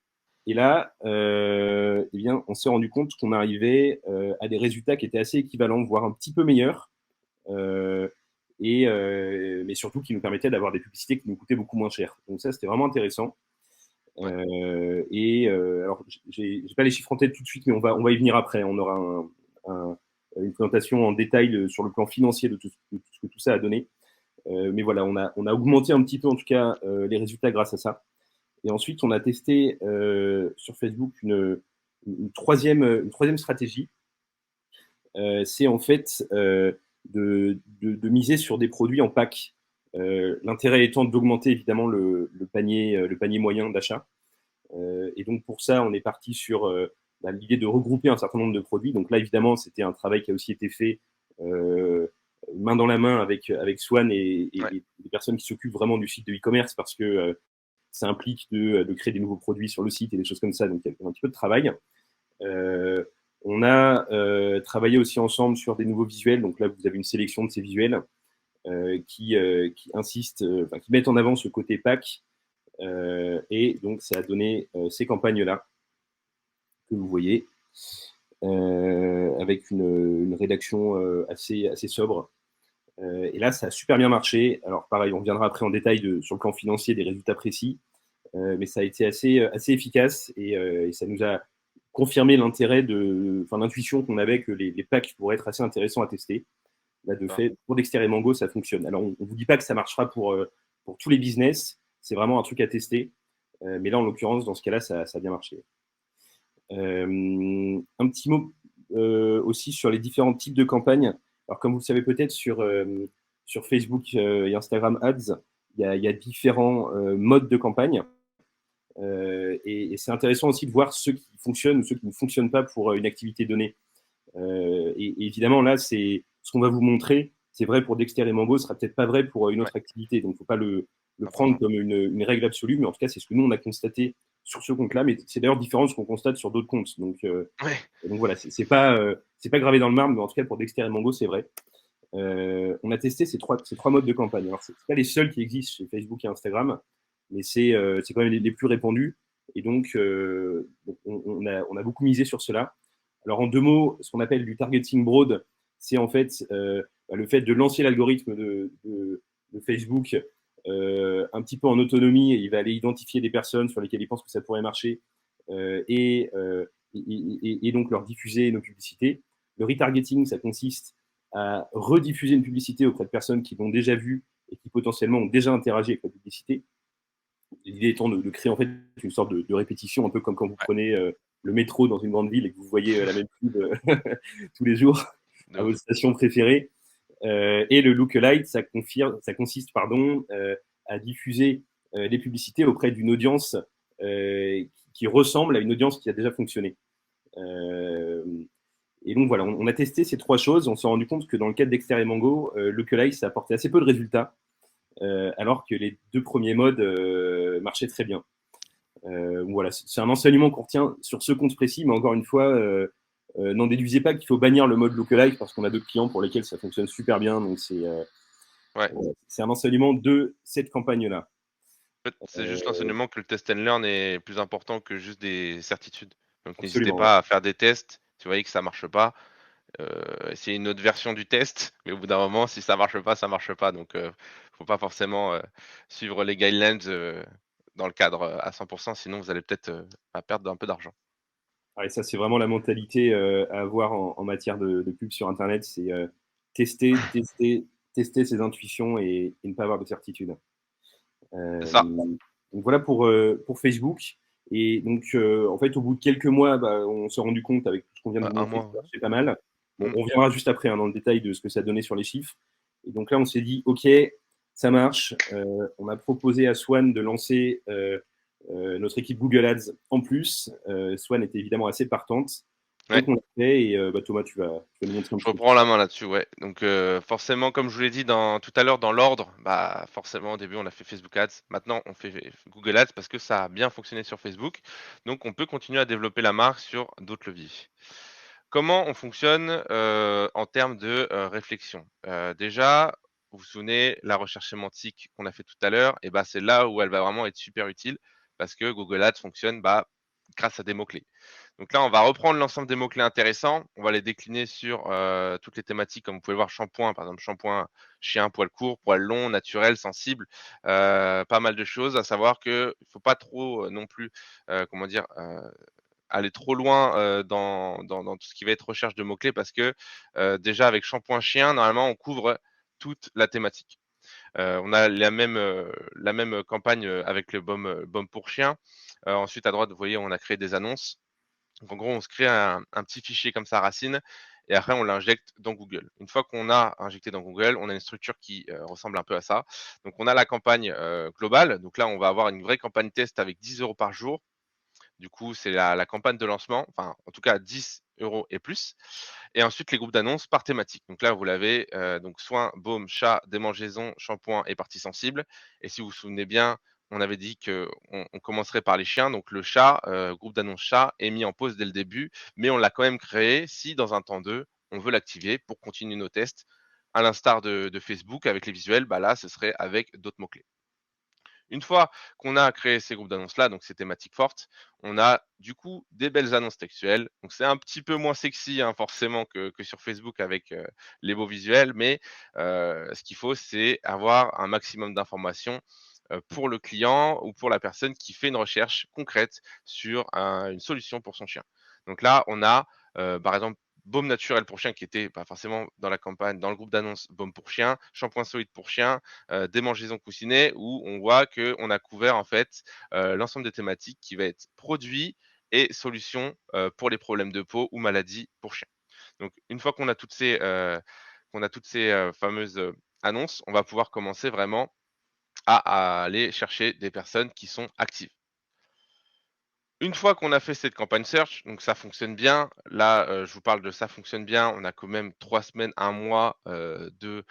Et là, eh bien, on s'est rendu compte qu'on arrivait à des résultats qui étaient assez équivalents, voire un petit peu meilleurs. Euh, mais surtout qui nous permettaient d'avoir des publicités qui nous coûtaient beaucoup moins cher. Donc ça, c'était vraiment intéressant. Ouais. Alors, j'ai pas les chiffres en tête tout de suite, mais on va y venir après. On aura une présentation en détail sur le plan financier de tout ce que tout ça a donné. Mais voilà, on a augmenté un petit peu en tout cas les résultats grâce à ça. Et ensuite, on a testé sur Facebook une troisième stratégie. C'est en fait de miser sur des produits en pack. L'intérêt étant d'augmenter évidemment le panier moyen d'achat. Et donc pour ça, on est parti sur l'idée de regrouper un certain nombre de produits. Donc là, évidemment, c'était un travail qui a aussi été fait main dans la main avec Swan et Ouais. les personnes qui s'occupent vraiment du site de e-commerce parce que ça implique de créer des nouveaux produits sur le site et des choses comme ça. Donc il y a un petit peu de travail. Euh, on a travaillé aussi ensemble sur des nouveaux visuels. Donc là, vous avez une sélection de ces visuels qui insistent, qui mettent en avant ce côté pack. Et donc, ça a donné ces campagnes-là que vous voyez, avec une rédaction assez sobre. Et là, ça a super bien marché. Alors, pareil, on reviendra après en détail sur le plan financier des résultats précis, mais ça a été assez efficace et ça nous a confirmé l'intuition qu'on avait que les packs pourraient être assez intéressants à tester. Là, de fait, pour Dexter et Mango, ça fonctionne. Alors, on ne vous dit pas que ça marchera pour tous les business. C'est vraiment un truc à tester. Mais là, en l'occurrence, dans ce cas-là, ça a bien marché. Un petit mot aussi sur les différents types de campagnes. Alors, comme vous le savez peut-être, sur Facebook et Instagram Ads, il y a différents modes de campagne. Et c'est intéressant aussi de voir ceux qui fonctionnent ou ceux qui ne fonctionnent pas pour une activité donnée. Et évidemment, là, c'est ce qu'on va vous montrer. C'est vrai pour Dexter et Mango, ce sera peut-être pas vrai pour une autre activité. Donc, il ne faut pas le prendre comme une règle absolue. Mais en tout cas, c'est ce que nous, on a constaté sur ce compte-là. Mais c'est d'ailleurs différent de ce qu'on constate sur d'autres comptes. Ouais. Donc voilà, c'est pas gravé dans le marbre, mais en tout cas, pour Dexter et Mango, c'est vrai. On a testé ces trois modes de campagne. Alors, c'est pas les seuls qui existent chez Facebook et Instagram, mais c'est quand même les plus répandus. Et donc, on a beaucoup misé sur cela. Alors, en deux mots, ce qu'on appelle du targeting broad, c'est en fait le fait de lancer l'algorithme de Facebook un petit peu en autonomie et il va aller identifier des personnes sur lesquelles il pense que ça pourrait marcher et donc leur diffuser nos publicités. Le retargeting, ça consiste à rediffuser une publicité auprès de personnes qui l'ont déjà vue et qui potentiellement ont déjà interagi avec la publicité. L'idée étant de créer en fait une sorte de répétition, un peu comme quand vous prenez le métro dans une grande ville et que vous voyez la même pub tous les jours à votre station préférée. Et le lookalike, ça consiste à diffuser les publicités auprès d'une audience qui ressemble à une audience qui a déjà fonctionné. Et donc voilà, on a testé ces trois choses. On s'est rendu compte que dans le cas de Dexter et Mango, lookalike, ça apportait assez peu de résultats, alors que les deux premiers modes marchaient très bien. Voilà, c'est un enseignement qu'on retient sur ce compte précis, mais encore une fois, n'en déduisez pas qu'il faut bannir le mode lookalike parce qu'on a d'autres clients pour lesquels ça fonctionne super bien. Donc c'est un enseignement de cette campagne-là. En fait, c'est juste l'enseignement que le test and learn est plus important que juste des certitudes. Donc n'hésitez Absolument, pas à faire des tests. Si vous voyez que ça marche pas, essayez une autre version du test. Mais au bout d'un moment, si ça marche pas, ça marche pas. Donc faut pas forcément suivre les guidelines dans le cadre à 100%, sinon vous allez peut-être perdre un peu d'argent. Ouais, ça, c'est vraiment la mentalité à avoir en matière de pub sur Internet. C'est tester, tester, tester ses intuitions et ne pas avoir de certitude. C'est Euh, ça. donc voilà pour Facebook. Et donc, en fait, au bout de quelques mois, bah, on s'est rendu compte avec tout ce qu'on vient de vous Un montrer que mois. ça marchait pas mal. Bon, Mm. on reviendra juste après dans le détail de ce que ça donnait sur les chiffres. Et donc là, on s'est dit, OK, ça marche. On a proposé à Swan de lancer notre équipe Google Ads en plus. Swan était évidemment assez partante. Ouais. Donc on l'a fait et bah, Thomas, tu vas nous montrer un Je petit peu. reprends la main là-dessus, ouais. Donc forcément, comme je vous l'ai dit tout à l'heure dans l'ordre, bah forcément au début on a fait Facebook Ads. Maintenant on fait Google Ads parce que ça a bien fonctionné sur Facebook. Donc on peut continuer à développer la marque sur d'autres leviers. Comment on fonctionne en termes de réflexion? Déjà, vous vous souvenez, la recherche sémantique qu'on a fait tout à l'heure, et bah, c'est là où elle va vraiment être super utile parce que Google Ads fonctionne bah, grâce à des mots-clés. Donc là, on va reprendre l'ensemble des mots-clés intéressants, on va les décliner sur toutes les thématiques, comme vous pouvez le voir, shampoing, par exemple, shampoing chien, poil court, poil long, naturel, sensible, pas mal de choses. À savoir qu'il ne faut pas trop non plus, comment dire, aller trop loin dans tout ce qui va être recherche de mots-clés parce que déjà avec shampoing chien, normalement, on couvre toute la thématique. On a la même campagne avec le baume pour chien. Ensuite, à droite, vous voyez, on a créé des annonces. Donc, en gros, on se crée un petit fichier comme ça, racine, et après, on l'injecte dans Google. Une fois qu'on a injecté dans Google, on a une structure qui ressemble un peu à ça. Donc, on a la campagne globale. Donc là, on va avoir une vraie campagne test avec 10 euros par jour. Du coup, c'est la campagne de lancement, enfin, en tout cas 10 euros et plus. Et ensuite, les groupes d'annonces par thématique. Donc là, vous l'avez, donc soins, baume, chat, démangeaison, shampoing et parties sensibles. Et si vous vous souvenez bien, on avait dit qu'on commencerait par les chiens. Donc le chat, groupe d'annonces chat, est mis en pause dès le début, mais on l'a quand même créé si dans un temps 2, on veut l'activer pour continuer nos tests. À l'instar de Facebook avec les visuels, bah là, ce serait avec d'autres mots-clés. Une fois qu'on a créé ces groupes d'annonces-là, donc ces thématiques fortes, on a du coup des belles annonces textuelles. Donc c'est un petit peu moins sexy hein, forcément que sur Facebook avec les beaux visuels, mais ce qu'il faut, c'est avoir un maximum d'informations pour le client ou pour la personne qui fait une recherche concrète sur une solution pour son chien. Donc là, on a par exemple baume naturel pour chien qui était pas forcément dans la campagne, dans le groupe d'annonces baume pour chien, shampoing solide pour chien, démangeaison coussinet où on voit qu'on a couvert en fait l'ensemble des thématiques qui va être produits et solutions pour les problèmes de peau ou maladies pour chiens. Donc une fois qu'on a toutes ces fameuses annonces, on va pouvoir commencer vraiment à aller chercher des personnes qui sont actives. Une fois qu'on a fait cette campagne search, donc ça fonctionne bien. Là, je vous parle de ça fonctionne bien. On a quand même 3 semaines, un mois, de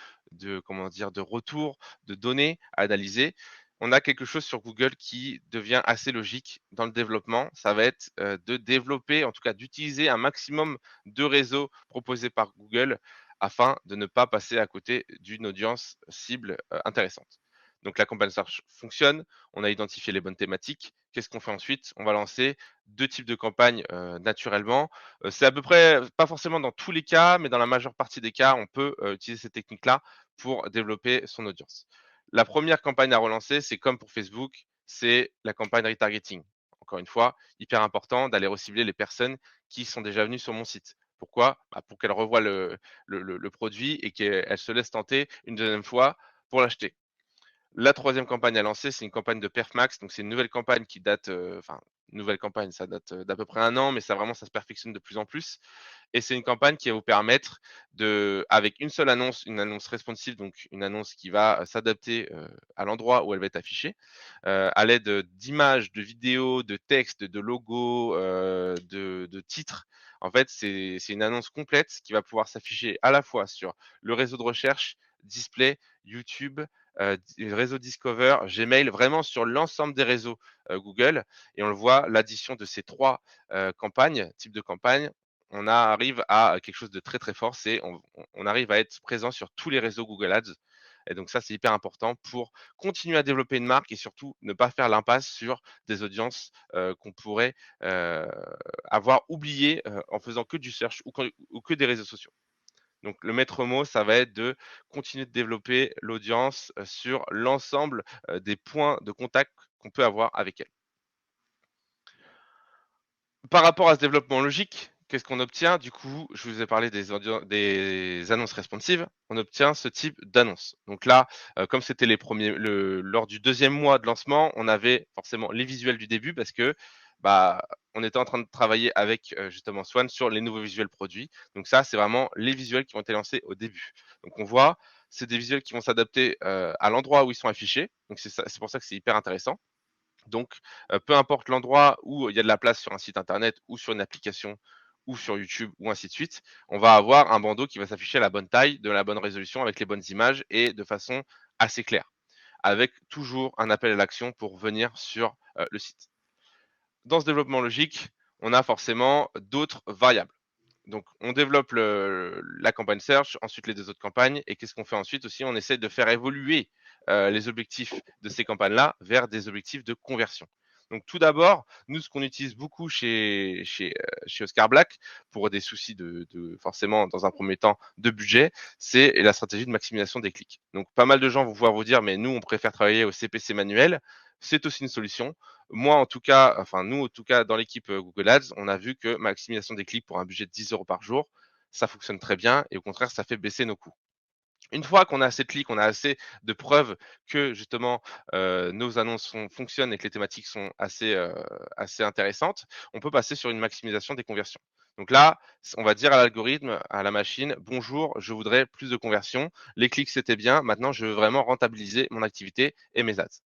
comment dire? De retour de données à analyser. On a quelque chose sur Google qui devient assez logique dans le développement. Ça va être, de développer, en tout cas d'utiliser un maximum de réseaux proposés par Google afin de ne pas passer à côté d'une audience cible, intéressante. Donc la campagne search fonctionne, on a identifié les bonnes thématiques. Qu'est-ce qu'on fait ensuite? On va lancer 2 types de campagnes, naturellement. C'est à peu près pas forcément dans tous les cas, mais dans la majeure partie des cas, on peut, utiliser ces techniques-là pour développer son audience. La première campagne à relancer, c'est comme pour Facebook, c'est la campagne retargeting. Encore une fois, hyper important d'aller recibler les personnes qui sont déjà venues sur mon site. Pourquoi? Bah, pour qu'elles revoient le produit et qu'elles se laissent tenter une deuxième fois pour l'acheter. La troisième campagne à lancer, c'est une campagne de Perf Max. Donc, c'est une nouvelle campagne qui date, enfin, nouvelle campagne, ça date d'à peu près un an, mais ça vraiment, ça se perfectionne de plus en plus. Et c'est une campagne qui va vous permettre de, avec une seule annonce, une annonce responsive, donc une annonce qui va s'adapter à l'endroit où elle va être affichée, à l'aide d'images, de vidéos, de textes, de logos, de titres. En fait, c'est une annonce complète qui va pouvoir s'afficher à la fois sur le réseau de recherche, display, YouTube, réseau Discover, Gmail, vraiment sur l'ensemble des réseaux Google. Et on le voit, l'addition de ces 3 campagnes, types de campagnes, on arrive à quelque chose de très, très fort. C'est on arrive à être présent sur tous les réseaux Google Ads. Et donc ça, c'est hyper important pour continuer à développer une marque et surtout ne pas faire l'impasse sur des audiences qu'on pourrait avoir oubliées en faisant que du search ou que des réseaux sociaux. Donc le maître mot, ça va être de continuer de développer l'audience sur l'ensemble des points de contact qu'on peut avoir avec elles. Par rapport à ce développement logique, qu'est-ce qu'on obtient? Du coup, je vous ai parlé des annonces responsives. On obtient ce type d'annonce. Donc là, comme c'était lors du 2e mois de lancement, on avait forcément les visuels du début parce que, bah, on était en train de travailler avec, justement Swan sur les nouveaux visuels produits. Donc ça, c'est vraiment les visuels qui ont été lancés au début. Donc on voit, c'est des visuels qui vont s'adapter, à l'endroit où ils sont affichés. Donc c'est pour ça que c'est hyper intéressant. Donc, peu importe l'endroit où il y a de la place sur un site internet ou sur une application ou sur YouTube ou ainsi de suite, on va avoir un bandeau qui va s'afficher à la bonne taille, de la bonne résolution, avec les bonnes images et de façon assez claire, avec toujours un appel à l'action pour venir sur, le site. Dans ce développement logique, on a forcément d'autres variables. Donc, on développe la campagne search, ensuite les 2 autres campagnes et qu'est-ce qu'on fait ensuite aussi? On essaie de faire évoluer, les objectifs de ces campagnes-là vers des objectifs de conversion. Donc tout d'abord, nous, ce qu'on utilise beaucoup chez Oscar Black pour des soucis de forcément, dans un premier temps, de budget, c'est la stratégie de maximisation des clics. Donc pas mal de gens vont pouvoir vous dire: «Mais nous, on préfère travailler au CPC manuel». C'est aussi une solution. Moi, en tout cas, enfin nous, en tout cas, dans l'équipe Google Ads, on a vu que maximisation des clics pour un budget de 10 € par jour, ça fonctionne très bien et au contraire, ça fait baisser nos coûts. Une fois qu'on a assez de clics, on a assez de preuves que justement nos annonces fonctionnent et que les thématiques sont assez intéressantes, on peut passer sur une maximisation des conversions. Donc là, on va dire à l'algorithme, à la machine, bonjour, je voudrais plus de conversions. Les clics, c'était bien. Maintenant, je veux vraiment rentabiliser mon activité et mes ads.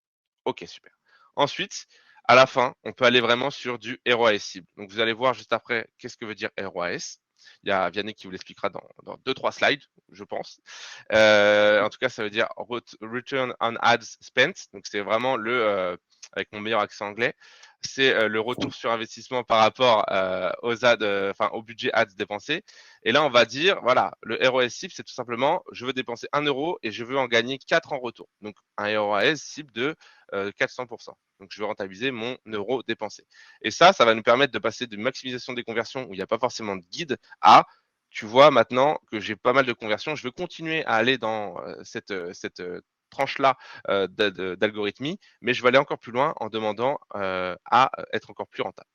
Ok, super. Ensuite, à la fin, on peut aller vraiment sur du ROAS cible. Donc, vous allez voir juste après qu'est-ce que veut dire ROAS. Il y a Vianney qui vous l'expliquera dans 2-3 slides, je pense. En tout cas, ça veut dire Return on Ads Spent. Donc, c'est vraiment avec mon meilleur accent anglais, c'est le retour sur investissement par rapport aux ads, enfin au budget ads dépensé. Et là, on va dire, voilà, le ROAS cible, c'est tout simplement, je veux dépenser 1 euro et je veux en gagner 4 en retour. Donc, un ROAS cible de 400%. Donc, je veux rentabiliser mon euro dépensé. Et ça va nous permettre de passer de maximisation des conversions où il n'y a pas forcément de guide à, tu vois, maintenant que j'ai pas mal de conversions, je veux continuer à aller dans cette tranche-là d'algorithmie, mais je vais aller encore plus loin en demandant à être encore plus rentable.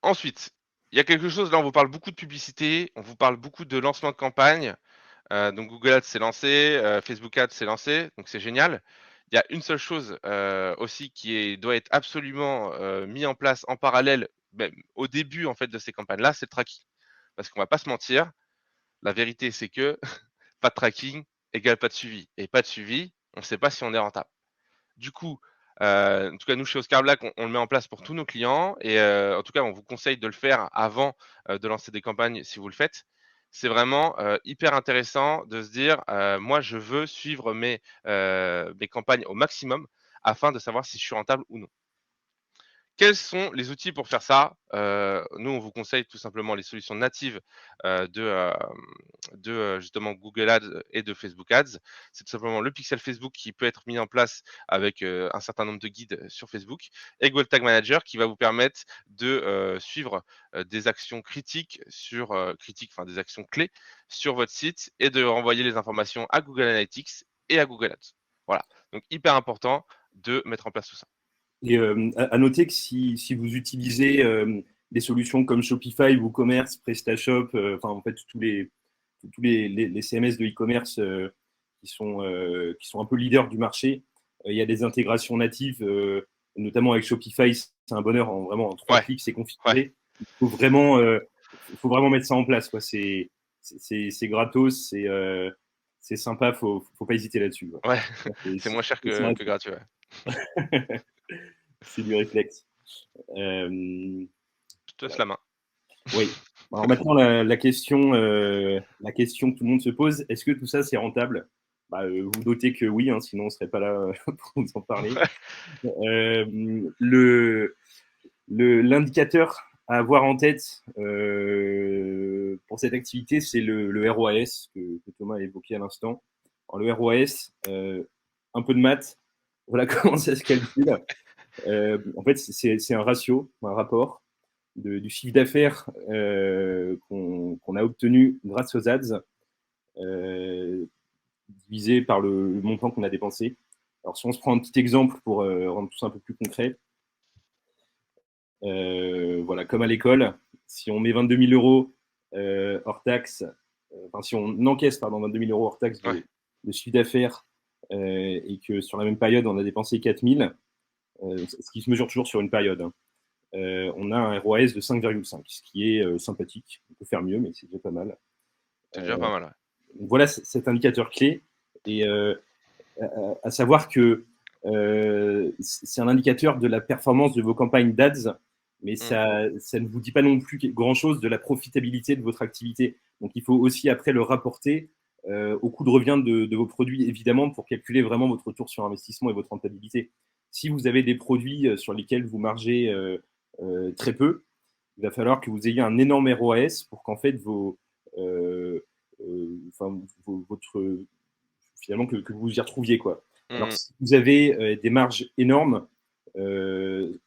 Ensuite, il y a quelque chose, là on vous parle beaucoup de publicité, on vous parle beaucoup de lancement de campagne. Donc Google Ads s'est lancé, Facebook Ads s'est lancé, donc c'est génial. Il y a une seule chose aussi doit être absolument mis en place en parallèle, même au début en fait de ces campagnes-là, c'est le tracking. Parce qu'on va pas se mentir, la vérité c'est que pas de tracking égale pas de suivi. Et pas de suivi, on ne sait pas si on est rentable. Du coup, en tout cas, nous, chez Oscar Black, on le met en place pour tous nos clients et en tout cas, on vous conseille de le faire avant de lancer des campagnes si vous le faites. C'est vraiment hyper intéressant de se dire, moi, je veux suivre mes campagnes au maximum afin de savoir si je suis rentable ou non. Quels sont les outils pour faire ça? Nous, on vous conseille tout simplement les solutions natives justement Google Ads et de Facebook Ads. C'est tout simplement le pixel Facebook qui peut être mis en place avec un certain nombre de guides sur Facebook et Google Tag Manager qui va vous permettre de suivre des actions critiques enfin des actions clés sur votre site et de renvoyer les informations à Google Analytics et à Google Ads. Voilà, donc hyper important de mettre en place tout ça. Et à noter que si vous utilisez des solutions comme Shopify, WooCommerce, PrestaShop, enfin en fait tous les CMS de e-commerce qui sont un peu leaders du marché, il y a des intégrations natives, notamment avec Shopify, c'est un bonheur, vraiment en 3 clics, c'est configuré. Il faut vraiment mettre ça en place, quoi. C'est gratos, c'est sympa, faut pas hésiter là-dessus. Ouais, c'est moins cher que gratuit. Ouais. C'est du réflexe. Je te laisse la main. Oui. Alors maintenant, la question que tout le monde se pose, est-ce que tout ça, c'est rentable? Vous notez que oui, hein, sinon on ne serait pas là pour vous en parler. L'indicateur à avoir en tête pour cette activité, c'est le ROAS que Thomas a évoqué à l'instant. Alors, le ROAS, un peu de maths, voilà comment ça se calcule. En fait, c'est un ratio, un rapport du chiffre d'affaires qu'on a obtenu grâce aux ads, divisé par le montant qu'on a dépensé. Alors, si on se prend un petit exemple pour rendre tout ça un peu plus concret, voilà, comme à l'école, si on met 22 000 euros hors taxe, enfin, si on encaisse, pardon, 22 000 euros hors taxe Ouais, de chiffre d'affaires et que sur la même période, on a dépensé 4 000, ce qui se mesure toujours sur une période, hein, on a un ROAS de 5,5, ce qui est sympathique. On peut faire mieux, mais c'est déjà pas mal. c'est déjà pas mal. Ouais. Donc voilà cet indicateur clé. Et à savoir que c'est un indicateur de la performance de vos campagnes d'ADS, mais Mm. ça ne vous dit pas non plus grand-chose de la profitabilité de votre activité. Donc il faut aussi après le rapporter au coût de revient de vos produits, évidemment, pour calculer vraiment votre retour sur investissement et votre rentabilité. Si vous avez des produits sur lesquels vous margez très peu, il va falloir que vous ayez un énorme ROAS pour qu'en fait votre finalement que vous y retrouviez quoi. Alors Mm. si vous avez des marges énormes, elles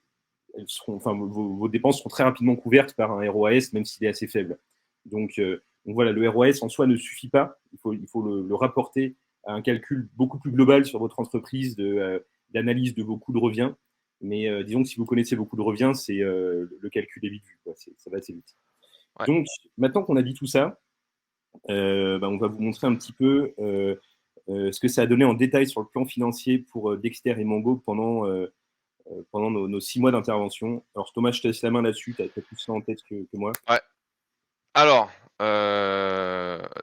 seront, enfin, vos dépenses seront très rapidement couvertes par un ROAS, même s'il est assez faible. Donc voilà, le ROAS en soi ne suffit pas. Il faut le rapporter à un calcul beaucoup plus global sur votre entreprise d'analyse de vos coûts de revient. Mais disons que si vous connaissez vos coûts de revient, c'est le calcul est vite vu. Quoi. Ça va assez vite. Ouais. Donc maintenant qu'on a dit tout ça, on va vous montrer un petit peu ce que ça a donné en détail sur le plan financier pour Dexter et Mango pendant nos 6 mois d'intervention. Alors Thomas, je te laisse la main là-dessus, tu as plus ça en tête que moi. Ouais. Alors,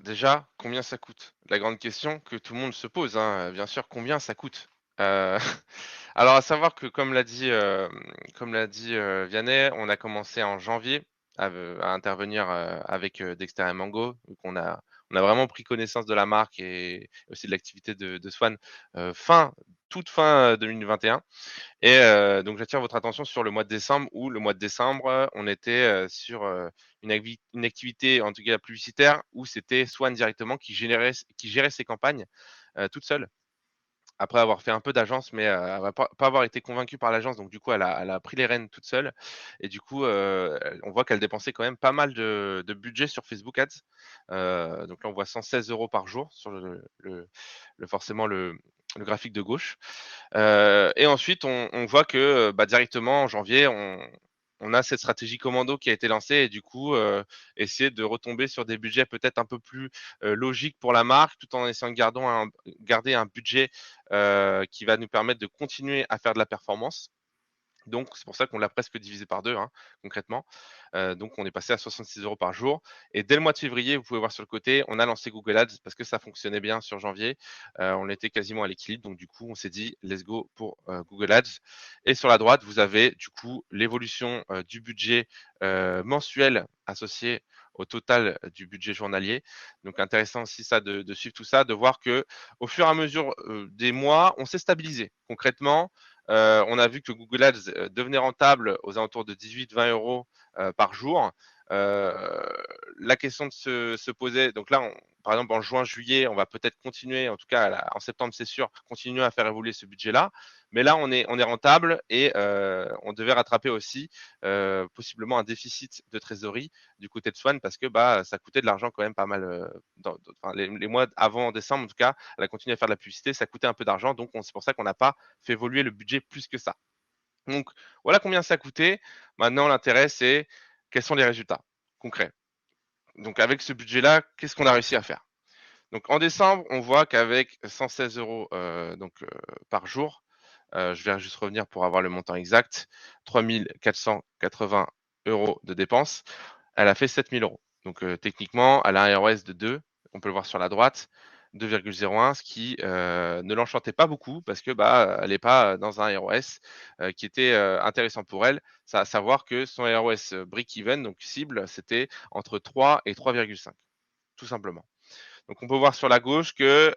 déjà, combien ça coûte? La grande question que tout le monde se pose, hein, bien sûr, combien ça coûte? Heu, alors à savoir que comme l'a dit, Vianney, on a commencé en janvier à intervenir, avec, Dexter et Mango. Donc on a vraiment pris connaissance de la marque et aussi de l'activité de Swan, toute fin, 2021. Et donc j'attire votre attention sur le mois de décembre où le mois de décembre, on était, sur, une activité, en tout cas publicitaire, où c'était Swan directement qui gérait ses campagnes, toute seule. Après avoir fait un peu d'agence, mais elle va pas avoir été convaincue par l'agence, donc du coup elle a pris les rênes toute seule et du coup, on voit qu'elle dépensait quand même pas mal de budget sur Facebook Ads. Donc là on voit 116 € par jour sur forcément le graphique de gauche. Et ensuite, on voit que, bah, directement en janvier, on a cette stratégie commando qui a été lancée et du coup, essayer de retomber sur des budgets peut-être un peu plus, logiques pour la marque, tout en essayant de garder un budget, qui va nous permettre de continuer à faire de la performance. Donc c'est pour ça qu'on l'a presque divisé par 2, hein, concrètement. Donc on est passé à 66 € par jour et dès le mois de février, vous pouvez voir sur le côté, on a lancé Google Ads parce que ça fonctionnait bien sur janvier. On était quasiment à l'équilibre, donc du coup, on s'est dit: «Let's go pour, Google Ads» et sur la droite, vous avez du coup l'évolution, du budget, mensuel associé au total du budget journalier. Donc intéressant aussi ça de suivre tout ça, de voir que au fur et à mesure, des mois, on s'est stabilisé. Concrètement, on a vu que Google Ads, devenait rentable aux alentours de 18-20 € par jour. Heu, la question de se poser donc là, par exemple en juin, juillet, on va peut-être continuer, en tout cas en septembre, c'est sûr, continuer à faire évoluer ce budget-là. Mais là, on est rentable et on devait rattraper aussi, possiblement un déficit de trésorerie du côté de Swan parce que, bah, ça coûtait de l'argent quand même pas mal, enfin les mois avant décembre en tout cas, elle a continué à faire de la publicité, ça coûtait un peu d'argent donc c'est pour ça qu'on n'a pas fait évoluer le budget plus que ça. Donc voilà combien ça a coûté. Maintenant l'intérêt c'est quels sont les résultats concrets. Donc avec ce budget-là, qu'est-ce qu'on a réussi à faire? Donc en décembre, on voit qu'avec 116 € par jour, je vais juste revenir pour avoir le montant exact, 3 480 € de dépenses, elle a fait 7 000 €. Donc techniquement, elle a un ROS de 2, on peut le voir sur la droite, 2,01, ce qui, ne l'enchantait pas beaucoup parce que, bah, elle est pas dans un ROS, qui était, intéressant pour elle. C'est à savoir que son ROS, break-even, donc cible, c'était entre 3 et 3,5, tout simplement. Donc on peut voir sur la gauche que,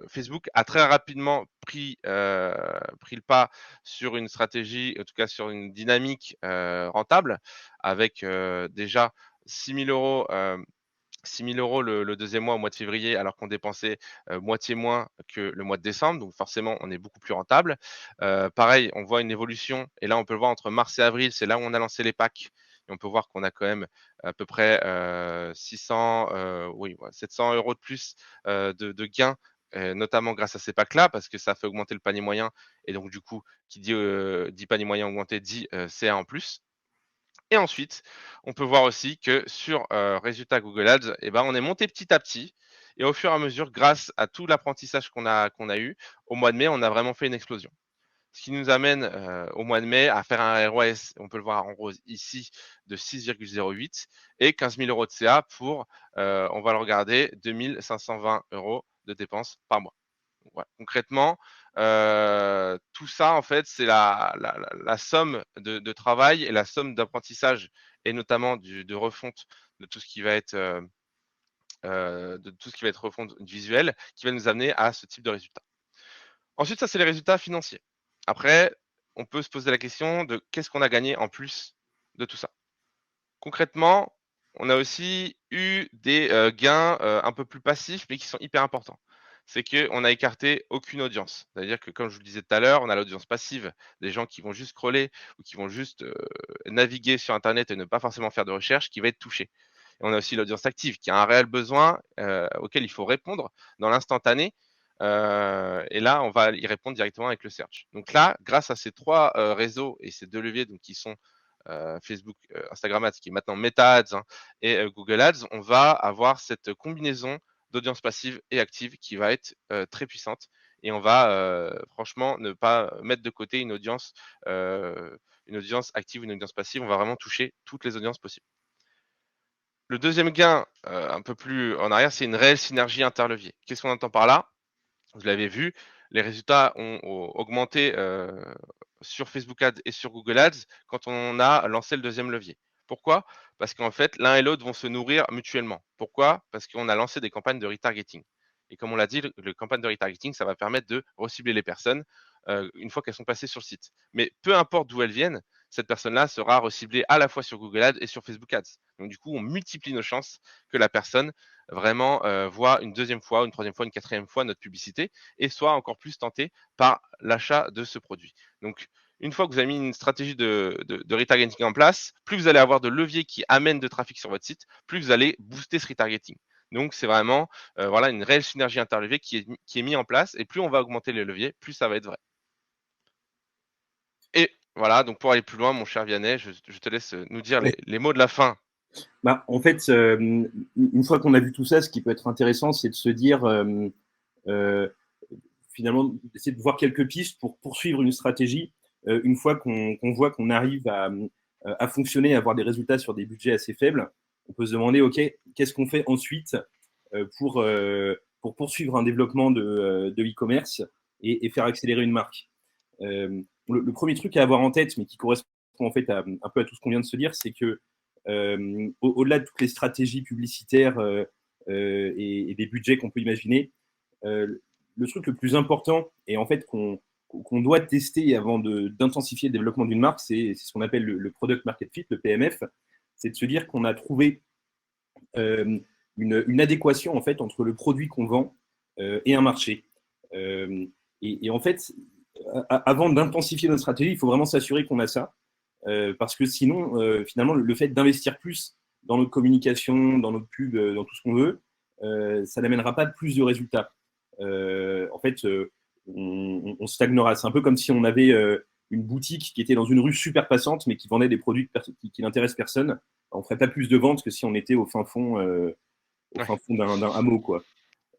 Facebook a très rapidement pris le pas sur une stratégie, en tout cas sur une dynamique, rentable avec, déjà 6 000 €, 6 000 € le 2e mois au mois de février, alors qu'on dépensait, moitié moins que le mois de décembre, donc forcément on est beaucoup plus rentable. Pareil, on voit une évolution et là on peut le voir entre mars et avril, c'est là où on a lancé les packs et on peut voir qu'on a quand même à peu près, 600, oui, ouais, 700 € de plus, de gains notamment grâce à ces packs-là, parce que ça fait augmenter le panier moyen. Et donc, du coup, qui dit panier moyen augmenté, dit CA en plus. Et ensuite, on peut voir aussi que sur résultats Google Ads, eh ben, on est monté petit à petit. Et au fur et à mesure, grâce à tout l'apprentissage qu'on a eu, au mois de mai, on a vraiment fait une explosion. Ce qui nous amène au mois de mai à faire un ROS, on peut le voir en rose ici, de 6,08 et 15 000 euros de CA pour, on va le regarder, 2 520 euros de dépenses par mois. Donc, voilà. Concrètement, tout ça, en fait, c'est la somme de travail et la somme d'apprentissage et notamment de refonte de tout ce qui va être refonte visuelle qui va nous amener à ce type de résultat. Ensuite, ça, c'est les résultats financiers. Après, on peut se poser la question de qu'est-ce qu'on a gagné en plus de tout ça. Concrètement, on a aussi eu des gains un peu plus passifs, mais qui sont hyper importants. C'est qu'on a écarté aucune audience. C'est-à-dire que, comme je vous le disais tout à l'heure, on a l'audience passive, des gens qui vont juste scroller ou qui vont juste naviguer sur Internet et ne pas forcément faire de recherche, qui va être touchée. Et on a aussi l'audience active, qui a un réel besoin auquel il faut répondre dans l'instantané. Et là, on va y répondre directement avec le search. Donc là, grâce à ces trois réseaux et ces deux leviers donc, qui sont Facebook, Instagram Ads, qui est maintenant Meta Ads et Google Ads, on va avoir cette combinaison d'audience passive et active qui va être très puissante. Et on va franchement ne pas mettre de côté une audience active ou une audience passive. On va vraiment toucher toutes les audiences possibles. Le deuxième gain, un peu plus en arrière, c'est une réelle synergie interlevier. Qu'est-ce qu'on entend par là? Vous l'avez vu, les résultats ont augmenté sur Facebook Ads et sur Google Ads quand on a lancé le deuxième levier. Pourquoi? Parce qu'en fait, l'un et l'autre vont se nourrir mutuellement. Pourquoi? Parce qu'on a lancé des campagnes de retargeting. Et comme on l'a dit, le campagne de retargeting, ça va permettre de recibler les personnes une fois qu'elles sont passées sur le site. Mais peu importe d'où elles viennent, cette personne-là sera reciblée à la fois sur Google Ads et sur Facebook Ads. Donc du coup, on multiplie nos chances que la personne vraiment voit une deuxième fois, une troisième fois, une quatrième fois notre publicité et soit encore plus tenté par l'achat de ce produit. Donc, une fois que vous avez mis une stratégie de retargeting en place, plus vous allez avoir de leviers qui amènent de trafic sur votre site, plus vous allez booster ce retargeting. Donc, c'est vraiment voilà, une réelle synergie interlevier qui est mise en place et plus on va augmenter les leviers, plus ça va être vrai. Et voilà, donc pour aller plus loin, mon cher Vianney, je te laisse nous dire les mots de la fin. Bah, en fait, une fois qu'on a vu tout ça, ce qui peut être intéressant, c'est de se dire, finalement, c'est de voir quelques pistes pour poursuivre une stratégie. Une fois qu'on voit qu'on arrive à fonctionner, à avoir des résultats sur des budgets assez faibles, on peut se demander, OK, qu'est-ce qu'on fait ensuite pour poursuivre un développement de e-commerce et faire accélérer une marque. Le premier truc à avoir en tête, mais qui correspond en fait un peu à tout ce qu'on vient de se dire, c'est que au-delà de toutes les stratégies publicitaires et des budgets qu'on peut imaginer, le truc le plus important et en fait qu'on doit tester avant d'intensifier le développement d'une marque, c'est ce qu'on appelle le Product Market Fit, le PMF. C'est de se dire qu'on a trouvé une adéquation en fait entre le produit qu'on vend et un marché. Et en fait, avant d'intensifier notre stratégie, il faut vraiment s'assurer qu'on a ça. Parce que sinon, finalement, le fait d'investir plus dans notre communication, dans notre pub, dans tout ce qu'on veut, ça n'amènera pas plus de résultats. En fait, on stagnera. C'est un peu comme si on avait une boutique qui était dans une rue super passante, mais qui vendait des produits qui n'intéressent personne. On ne ferait pas plus de ventes que si on était au fin fond d'un hameau, quoi.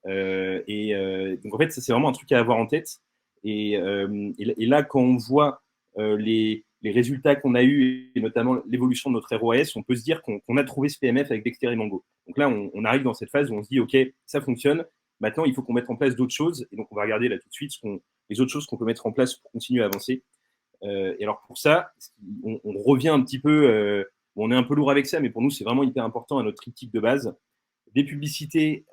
Donc en fait, ça, c'est vraiment un truc à avoir en tête. Et là, quand on voit les résultats qu'on a eus, et notamment l'évolution de notre ROAS, on peut se dire qu'on a trouvé ce PMF avec Dexter et Mango. Donc là, on arrive dans cette phase où on se dit, OK, ça fonctionne. Maintenant, il faut qu'on mette en place d'autres choses. Et donc, on va regarder là tout de suite les autres choses qu'on peut mettre en place pour continuer à avancer. Et alors, pour ça, on revient un petit peu, on est un peu lourd avec ça, mais pour nous, c'est vraiment hyper important à notre triptyque de base. Des publicités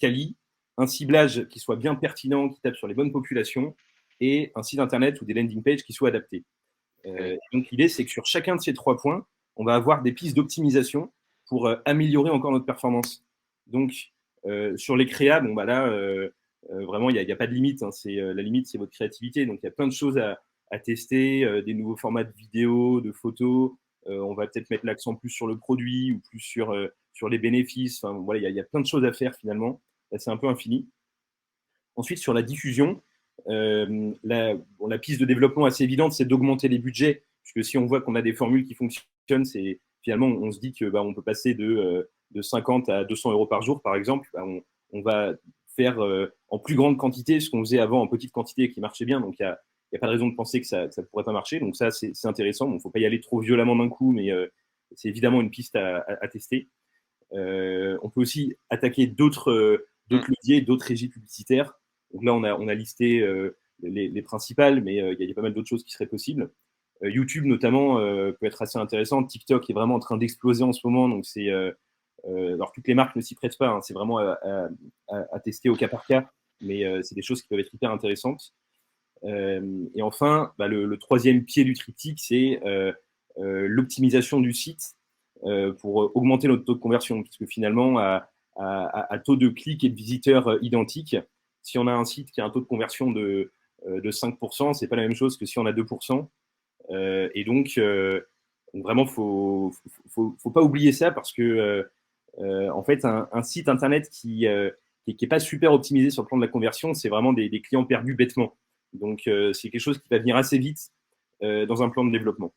quali, un ciblage qui soit bien pertinent, qui tape sur les bonnes populations, et un site internet ou des landing pages qui soient adaptés. Donc l'idée, c'est que sur chacun de ces 3 points, on va avoir des pistes d'optimisation pour améliorer encore notre performance. Donc sur les créas, bon bah là, vraiment, il n'y a pas de limite. Hein, la limite, c'est votre créativité. Donc il y a plein de choses à tester, des nouveaux formats de vidéos, de photos. On va peut-être mettre l'accent plus sur le produit ou plus sur les bénéfices. Enfin, voilà, il y a plein de choses à faire finalement. Là, c'est un peu infini. Ensuite, sur la diffusion, la piste de développement assez évidente, c'est d'augmenter les budgets, puisque si on voit qu'on a des formules qui fonctionnent, c'est finalement, on se dit que on peut passer de 50 à 200 euros par jour, par exemple. On va faire en plus grande quantité ce qu'on faisait avant en petite quantité et qui marchait bien. Donc, il n'y a pas de raison de penser que ça ne pourrait pas marcher. Donc, ça, c'est intéressant. Il ne faut pas y aller trop violemment d'un coup, mais c'est évidemment une piste à tester. On peut aussi attaquer d'autres leviers, d'autres régies publicitaires. Donc là, on a listé les principales, mais il y a pas mal d'autres choses qui seraient possibles. YouTube, notamment, peut être assez intéressant. TikTok est vraiment en train d'exploser en ce moment. Donc, alors, toutes les marques ne s'y prêtent pas. Hein, c'est vraiment à tester au cas par cas. Mais c'est des choses qui peuvent être hyper intéressantes. Et enfin, le troisième pied du triptyque, c'est l'optimisation du site pour augmenter notre taux de conversion, puisque finalement, à taux de clics et de visiteurs identiques, si on a un site qui a un taux de conversion de 5%, c'est pas la même chose que si on a 2%. Et donc, vraiment, faut pas oublier ça parce que, en fait, un site internet qui est pas super optimisé sur le plan de la conversion, c'est vraiment des clients perdus bêtement. Donc, c'est quelque chose qui va venir assez vite dans un plan de développement.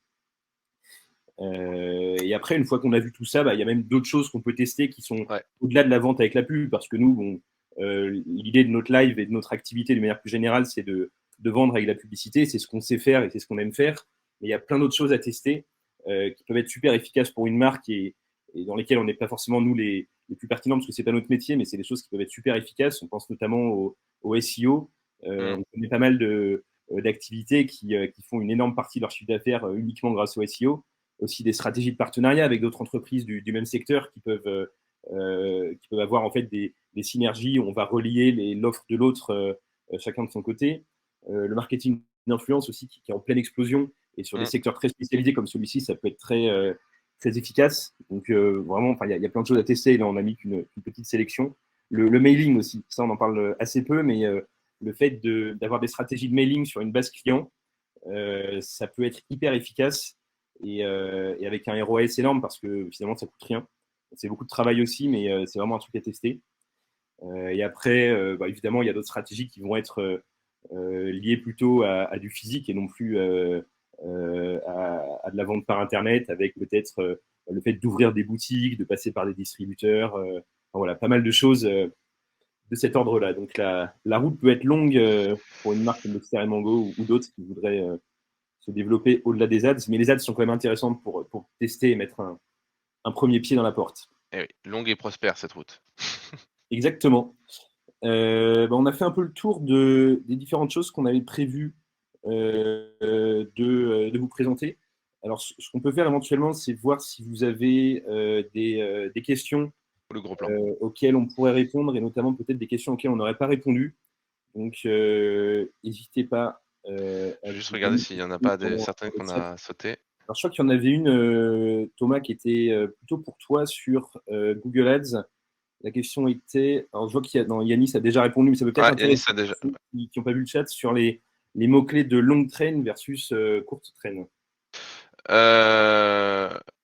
Et après, une fois qu'on a vu tout ça, il y a même d'autres choses qu'on peut tester qui sont au-delà de la vente avec la pub, parce que nous, l'idée de notre live et de notre activité de manière plus générale, c'est de vendre avec la publicité. C'est ce qu'on sait faire et c'est ce qu'on aime faire. Mais il y a plein d'autres choses à tester qui peuvent être super efficaces pour une marque et dans lesquelles on n'est pas forcément nous les plus pertinents parce que c'est pas notre métier, mais c'est des choses qui peuvent être super efficaces. On pense notamment au SEO. On connaît pas mal d'activités qui font une énorme partie de leur chiffre d'affaires uniquement grâce au SEO. Aussi des stratégies de partenariat avec d'autres entreprises du même secteur qui peuvent avoir en fait des synergies où on va relier l'offre de l'autre chacun de son côté. Le marketing d'influence aussi qui est en pleine explosion et sur des secteurs très spécialisés comme celui-ci, ça peut être très efficace. Donc vraiment, il y a plein de choses à tester. Là, on a mis qu'une petite sélection. Le mailing aussi, ça on en parle assez peu, mais le fait d'avoir des stratégies de mailing sur une base client, ça peut être hyper efficace et avec un ROAS énorme parce que finalement ça coûte rien. C'est beaucoup de travail aussi, mais c'est vraiment un truc à tester. Et après, évidemment, il y a d'autres stratégies qui vont être liées plutôt à du physique et non plus à de la vente par Internet, avec peut-être le fait d'ouvrir des boutiques, de passer par des distributeurs. Voilà, pas mal de choses de cet ordre-là. Donc la route peut être longue pour une marque comme Dexter et Mango ou d'autres qui voudraient se développer au-delà des ads, mais les ads sont quand même intéressantes pour tester et mettre un premier pied dans la porte. Et oui, longue et prospère cette route. Exactement. On a fait un peu le tour des différentes choses qu'on avait prévu de vous présenter. Alors, ce qu'on peut faire éventuellement, c'est voir si vous avez des questions Le gros plan. auxquelles on pourrait répondre, et notamment peut-être des questions auxquelles on n'aurait pas répondu. Donc, n'hésitez pas. Juste regarder s'il n'y en a pas certaines qu'on a sautées. Alors, je crois qu'il y en avait une, Thomas, qui était plutôt pour toi sur Google Ads. La question était, alors je vois Yanis a déjà répondu, mais ça peut peut-être Yanis a intéresser déjà. ceux qui n'ont pas vu le chat sur les mots-clés de longue traîne versus courte traîne.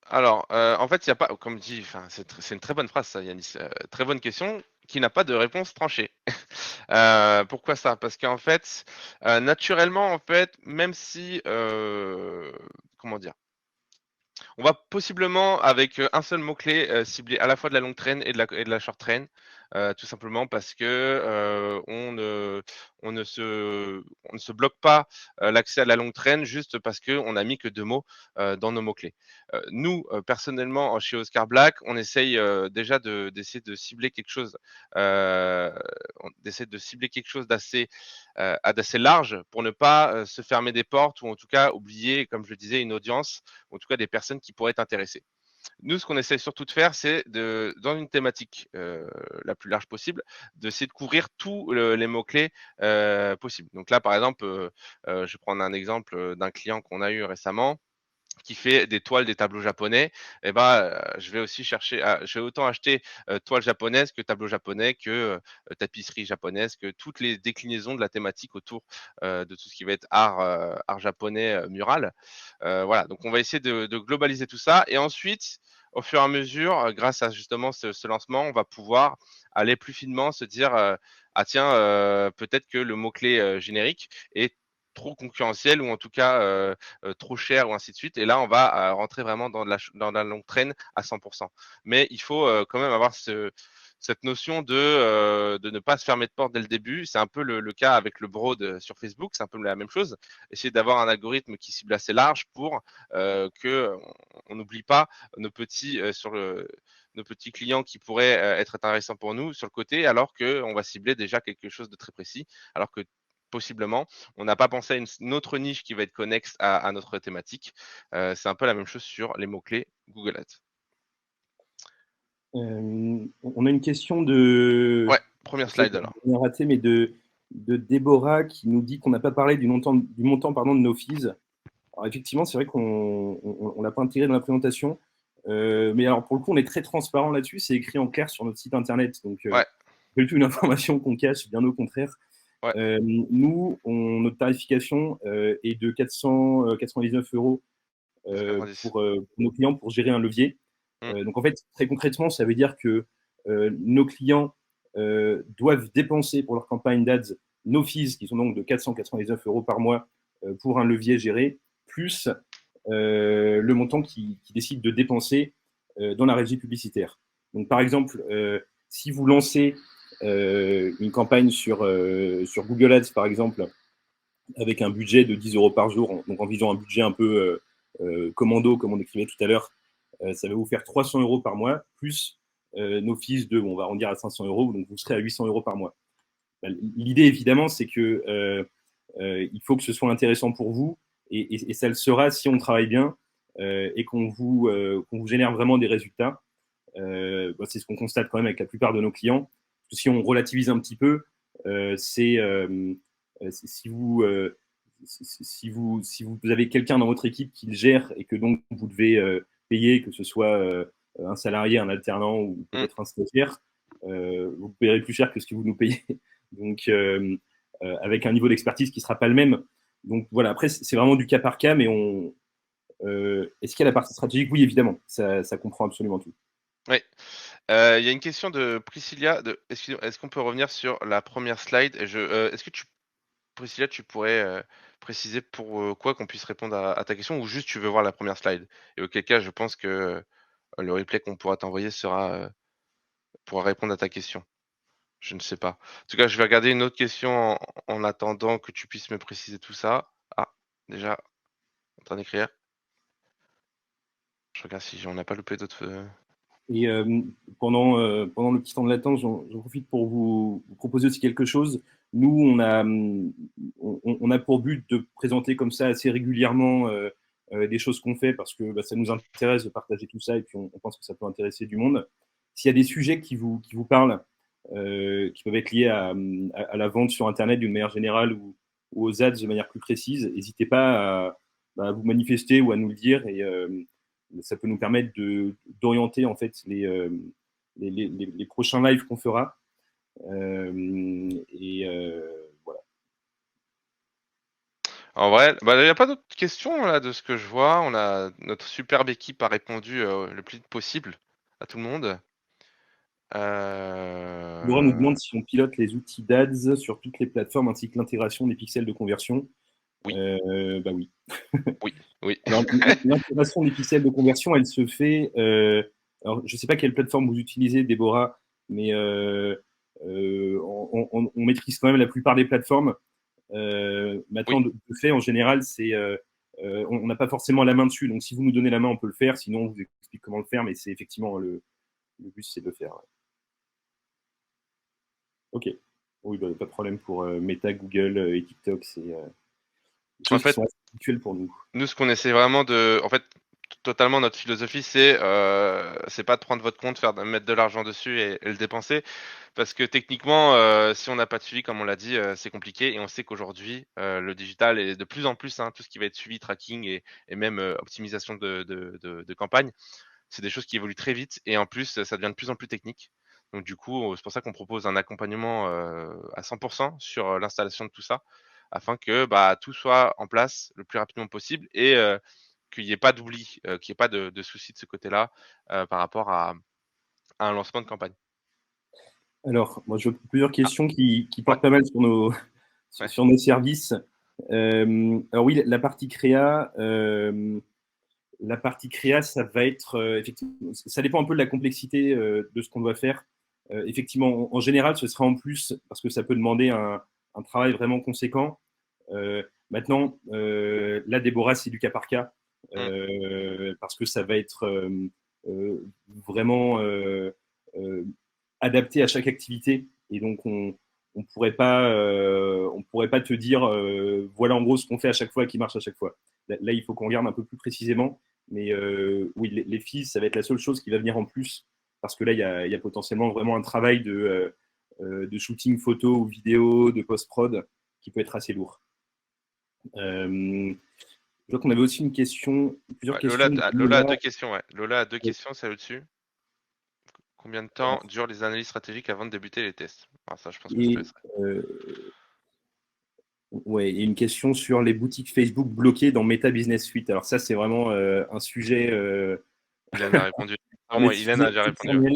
Alors, en fait, il n'y a pas, comme dit, c'est une très bonne phrase, ça, Yanis. Très bonne question qui n'a pas de réponse tranchée. Pourquoi ça? Parce qu'en fait, naturellement, en fait, même si, comment dire? On va possiblement, avec un seul mot-clé, cibler à la fois de la longue traîne et de la short traîne, tout simplement parce que on ne se bloque pas l'accès à la longue traîne juste parce qu'on a mis que 2 mots dans nos mots-clés. Nous, personnellement, chez Oscar Black, on essaye déjà d'essayer de cibler quelque chose, d'assez large pour ne pas se fermer des portes ou en tout cas oublier, comme je le disais, une audience, ou en tout cas des personnes qui pourraient être intéressées. Nous, ce qu'on essaie surtout de faire, c'est dans une thématique la plus large possible, d'essayer de couvrir tous les mots-clés possibles. Donc là, par exemple, je vais prendre un exemple d'un client qu'on a eu récemment qui fait des toiles, des tableaux japonais, et je vais aussi je vais autant acheter toiles japonaises que tableaux japonais, que tapisserie japonaise, que toutes les déclinaisons de la thématique autour de tout ce qui va être art japonais mural. Voilà, donc on va essayer de globaliser tout ça et ensuite au fur et à mesure, grâce à justement ce lancement, on va pouvoir aller plus finement se dire ah tiens, peut-être que le mot-clé générique est trop concurrentiel ou en tout cas trop cher ou ainsi de suite. Et là, on va rentrer vraiment dans la longue traîne à 100%. Mais il faut quand même avoir cette notion de ne pas se fermer de porte dès le début. C'est un peu le cas avec le Broad sur Facebook, c'est un peu la même chose. Essayer d'avoir un algorithme qui cible assez large pour que on n'oublie pas nos petits nos petits clients qui pourraient être intéressants pour nous sur le côté, alors qu'on va cibler déjà quelque chose de très précis, alors que possiblement, on n'a pas pensé à une autre niche qui va être connexe à notre thématique. C'est un peu la même chose sur les mots-clés Google Ads. On a une question de, Ouais, première slide alors. on a raté, mais de Déborah qui nous dit qu'on n'a pas parlé du montant pardon, de nos fees. Alors effectivement, c'est vrai qu'on ne l'a pas intégré dans la présentation. Mais alors pour le coup, on est très transparent là-dessus. C'est écrit en clair sur notre site internet. Donc, Ouais, pas du tout une information qu'on cache, bien au contraire. ouais, Nous, notre tarification est de 419 euros 90. pour nos clients pour gérer un levier. Mm. Donc en fait, très concrètement, ça veut dire que nos clients doivent dépenser pour leur campagne d'ads nos fees, qui sont donc de 499 euros par mois pour un levier géré, plus le montant qu'ils décident de dépenser dans la régie publicitaire. Donc par exemple, si vous lancez une campagne sur Google Ads, par exemple, avec un budget de 10 euros par jour, donc en visant un budget un peu commando, comme on écrivait tout à l'heure, ça va vous faire 300 euros par mois, plus nos fees de, on va arrondir à 500 euros, donc vous serez à 800 euros par mois. L'idée, évidemment, c'est que il faut que ce soit intéressant pour vous, et ça le sera si on travaille bien et qu'on vous génère vraiment des résultats. C'est ce qu'on constate quand même avec la plupart de nos clients. Parce que si on relativise un petit peu, c'est si vous avez quelqu'un dans votre équipe qui le gère et que donc vous devez payer, que ce soit un salarié, un alternant ou peut-être un stagiaire, vous paierez plus cher que ce que vous nous payez. Donc, avec un niveau d'expertise qui ne sera pas le même. Donc voilà, après, c'est vraiment du cas par cas, mais est-ce qu'il y a la partie stratégique? Oui, évidemment, ça comprend absolument tout. Oui. Il y a une question de Priscilla. Est-ce qu'on peut revenir sur la première slide? Est-ce que Priscilla, tu pourrais préciser pour quoi qu'on puisse répondre à ta question, ou juste tu veux voir la première slide? Et auquel cas, je pense que le replay qu'on pourra t'envoyer pourra répondre à ta question. Je ne sais pas. En tout cas, je vais regarder une autre question en attendant que tu puisses me préciser tout ça. Ah, déjà, en train d'écrire. Je regarde si on n'a pas loupé d'autres. Et pendant le petit temps de latence, j'en profite pour vous proposer aussi quelque chose. Nous, on a pour but de présenter comme ça assez régulièrement des choses qu'on fait parce que ça nous intéresse de partager tout ça et puis on pense que ça peut intéresser du monde. S'il y a des sujets qui vous parlent, qui peuvent être liés à la vente sur Internet d'une manière générale ou aux ads de manière plus précise, n'hésitez pas à vous manifester ou à nous le dire, et ça peut nous permettre d'orienter en fait les prochains lives qu'on fera. Voilà. En vrai, bah, il n'y a pas d'autres questions là de ce que je vois. Notre superbe équipe a répondu le plus vite possible à tout le monde. Laura nous demande si on pilote les outils d'ads sur toutes les plateformes ainsi que l'intégration des pixels de conversion. Oui. Bah oui. Oui, oui. Alors, l'intégration des pixels de conversion, elle se fait. Alors, je ne sais pas quelle plateforme vous utilisez, Déborah, mais on maîtrise quand même la plupart des plateformes. Maintenant, Oui. de fait, en général, on n'a pas forcément la main dessus. Donc, si vous nous donnez la main, on peut le faire. Sinon, on vous explique comment le faire. Mais c'est effectivement le but, c'est de le faire. Ouais. Ok. Oui, bah, pas de problème pour Meta, Google et TikTok. C'est des En choses qui fait, sont assez habituelles pour nous. nous, ce qu'on essaie vraiment en fait, totalement notre philosophie, c'est pas de prendre votre compte, mettre de l'argent dessus et le dépenser, parce que techniquement, si on n'a pas de suivi, comme on l'a dit, c'est compliqué. Et on sait qu'aujourd'hui, le digital est de plus en plus, hein, tout ce qui va être suivi, tracking et même optimisation de campagne, c'est des choses qui évoluent très vite, et en plus, ça devient de plus en plus technique. Donc du coup, c'est pour ça qu'on propose un accompagnement à 100% sur l'installation de tout ça, afin que tout soit en place le plus rapidement possible, et qu'il n'y ait pas d'oubli, qu'il n'y ait pas de soucis de ce côté-là par rapport à un lancement de campagne. Alors, moi, je vois plusieurs questions qui Ouais, portent pas mal sur nos, ouais. sur nos services. Alors oui, la partie créa, ça va être effectivement, ça dépend un peu de la complexité de ce qu'on doit faire. Effectivement, en général, ce sera en plus parce que ça peut demander un travail vraiment conséquent. Maintenant, là, Déborah, c'est du cas par cas parce que ça va être vraiment adapté à chaque activité et donc on pourrait pas te dire voilà en gros ce qu'on fait à chaque fois qui marche à chaque fois. Là, il faut qu'on regarde un peu plus précisément. Mais oui, les fees, ça va être la seule chose qui va venir en plus parce que là, il y a potentiellement vraiment un travail de shooting photo ou vidéo, de post-prod qui peut être assez lourd. Je vois qu'on avait aussi une question, plusieurs Ouais, questions. Lola a deux questions, ouais. Lola a deux Oui. questions, c'est au-dessus. Combien de temps durent les analyses stratégiques avant de débuter les tests? Alors ça, je pense que je te Et laisserai. ouais, et une question sur les boutiques Facebook bloquées dans Meta Business Suite. Alors ça, c'est vraiment un sujet, Ilan a répondu. un Vraiment, des Ilan sujets a déjà répondu. Ouais,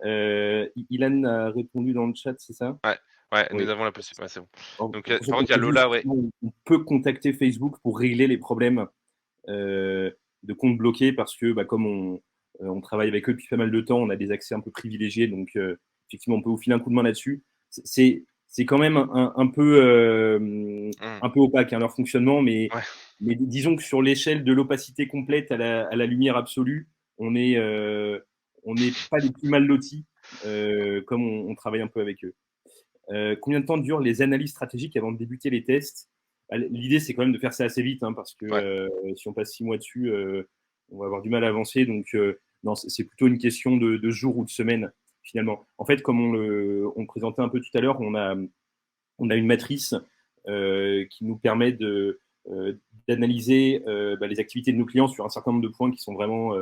exceptionnels. Ilan a répondu dans le chat, c'est ça? ouais, ouais, nous Oui. avons la possibilité. Ouais, c'est bon. Donc, Pour ceux par qui contre, il y a ont vu, Lola, ouais. on peut contacter Facebook pour régler les problèmes de comptes bloqués parce que bah, comme on travaille avec eux depuis pas mal de temps, on a des accès un peu privilégiés, donc effectivement, on peut vous filer un coup de main là-dessus. C'est quand même Hmm. un peu opaque hein, leur fonctionnement, Ouais. mais disons que sur l'échelle de l'opacité complète à la lumière absolue, on n'est pas les plus mal lotis comme on travaille un peu avec eux. Combien de temps durent les analyses stratégiques avant de débuter les tests? L'idée, c'est quand même de faire ça assez vite, hein, parce que Ouais. si on passe 6 mois dessus, on va avoir du mal à avancer. Donc, non, c'est plutôt une question de jours ou de semaines, finalement. En fait, comme on le présentait un peu tout à l'heure, on a une matrice qui nous permet d'analyser les activités de nos clients sur un certain nombre de points qui sont vraiment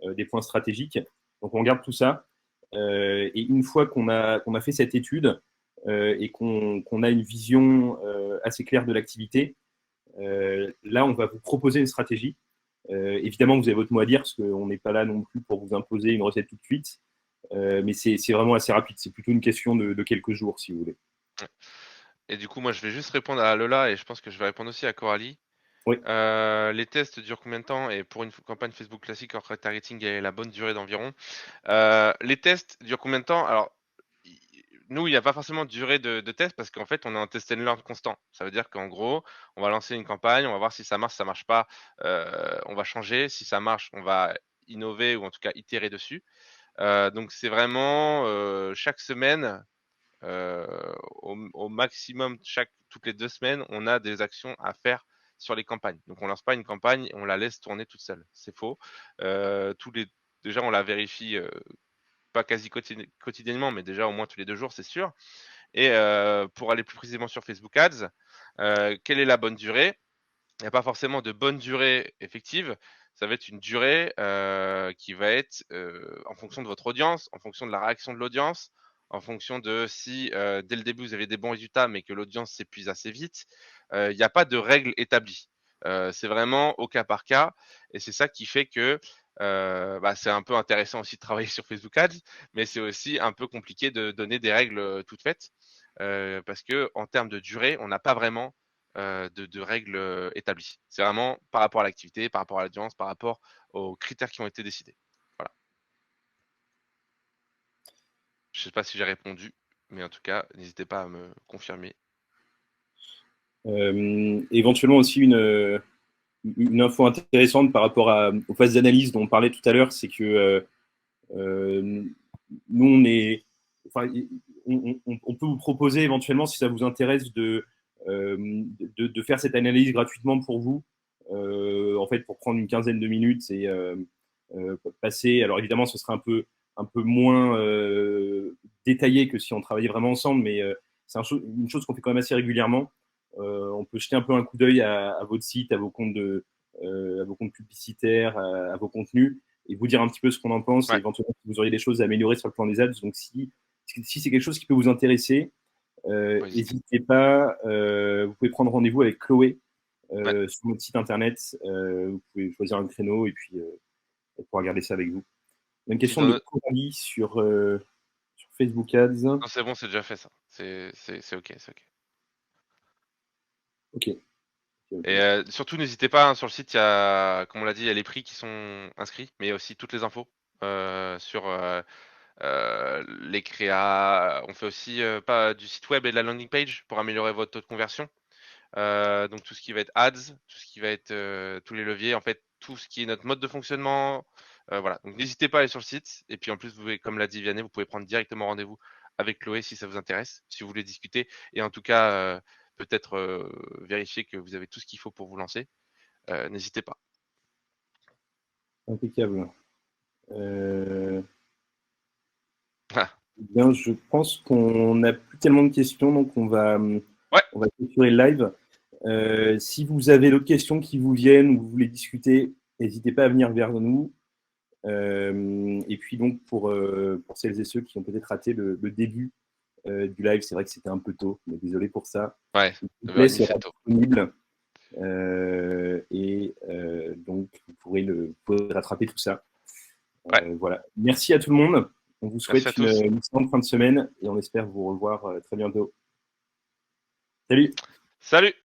des points stratégiques. Donc, on regarde tout ça. Et une fois qu'on a fait cette étude et qu'on a une vision assez claire de l'activité, là, on va vous proposer une stratégie. Évidemment, vous avez votre mot à dire parce qu'on n'est pas là non plus pour vous imposer une recette tout de suite. Mais c'est vraiment assez rapide. C'est plutôt une question de quelques jours, si vous voulez. Et du coup, moi, je vais juste répondre à Lola et je pense que je vais répondre aussi à Coralie. Oui. Les tests durent combien de temps? Et pour une campagne Facebook classique hors retargeting, quelle est la bonne durée d'environ? Les tests durent combien de temps? Alors, nous, il n'y a pas forcément de durée de test parce qu'en fait, on est en test and learn constant. Ça veut dire qu'en gros, on va lancer une campagne, on va voir si ça marche pas, on va changer. Si ça marche, on va innover ou en tout cas itérer dessus. Donc c'est vraiment chaque semaine, au maximum, toutes les 2 semaines, on a des actions à faire sur les campagnes. Donc on lance pas une campagne, on la laisse tourner toute seule. C'est faux. Déjà, on la vérifie pas quasi quotidiennement, mais déjà au moins tous les 2 jours, c'est sûr. Et pour aller plus précisément sur Facebook Ads, quelle est la bonne durée? Il n'y a pas forcément de bonne durée effective. Ça va être une durée qui va être en fonction de votre audience, en fonction de la réaction de l'audience, en fonction de si dès le début vous avez des bons résultats mais que l'audience s'épuise assez vite. Il n'y a pas de règle établie. C'est vraiment au cas par cas et c'est ça qui fait que c'est un peu intéressant aussi de travailler sur Facebook Ads, mais c'est aussi un peu compliqué de donner des règles toutes faites parce que en termes de durée, on n'a pas vraiment de règles établies. C'est vraiment par rapport à l'activité, par rapport à l'audience, par rapport aux critères qui ont été décidés. Voilà. Je ne sais pas si j'ai répondu, mais en tout cas, n'hésitez pas à me confirmer. Éventuellement aussi une info intéressante par rapport aux phases d'analyse dont on parlait tout à l'heure, c'est que nous, enfin, on peut vous proposer éventuellement, si ça vous intéresse, de faire cette analyse gratuitement pour vous, en fait, pour prendre une quinzaine de minutes et passer. Alors évidemment, ce sera un peu moins détaillé que si on travaillait vraiment ensemble, mais c'est une chose qu'on fait quand même assez régulièrement. On peut jeter un peu un coup d'œil à votre site, à vos comptes publicitaires, à vos contenus et vous dire un petit peu ce qu'on en pense et Ouais, éventuellement si vous auriez des choses à améliorer sur le plan des ads. Donc si c'est quelque chose qui peut vous intéresser, faut hésiter. n'hésitez pas. Vous pouvez prendre rendez-vous avec Chloé sur notre site internet. Vous pouvez choisir un créneau et puis on pourra regarder ça avec vous. Il y a une question de Coralie sur Facebook Ads. Non, c'est bon, c'est déjà fait ça. C'est OK, c'est OK. Ok. Et surtout, n'hésitez pas, hein, sur le site, il y a, comme on l'a dit, il y a les prix qui sont inscrits, mais il y a aussi toutes les infos sur les créas. On fait aussi pas du site web et de la landing page pour améliorer votre taux de conversion. Donc tout ce qui va être ads, tout ce qui va être tous les leviers, en fait, tout ce qui est notre mode de fonctionnement. Voilà. Donc n'hésitez pas à aller sur le site. Et puis en plus, vous pouvez, comme l'a dit Vianney, vous pouvez prendre directement rendez-vous avec Chloé si ça vous intéresse, si vous voulez discuter. Et en tout cas, peut-être vérifier que vous avez tout ce qu'il faut pour vous lancer. N'hésitez pas. Impeccable. Ah. Bien, je pense qu'on n'a plus tellement de questions, donc on va clôturer le live. Si vous avez d'autres questions qui vous viennent ou vous voulez discuter, n'hésitez pas à venir vers nous. Et puis donc pour celles et ceux qui ont peut-être raté le début du live, c'est vrai que c'était un peu tôt, mais désolé pour ça. Ouais, le sera disponible. Donc vous pourrez rattraper tout ça. Voilà. Merci à tout le monde. On vous souhaite une excellente fin de semaine et on espère vous revoir très bientôt. Salut. Salut.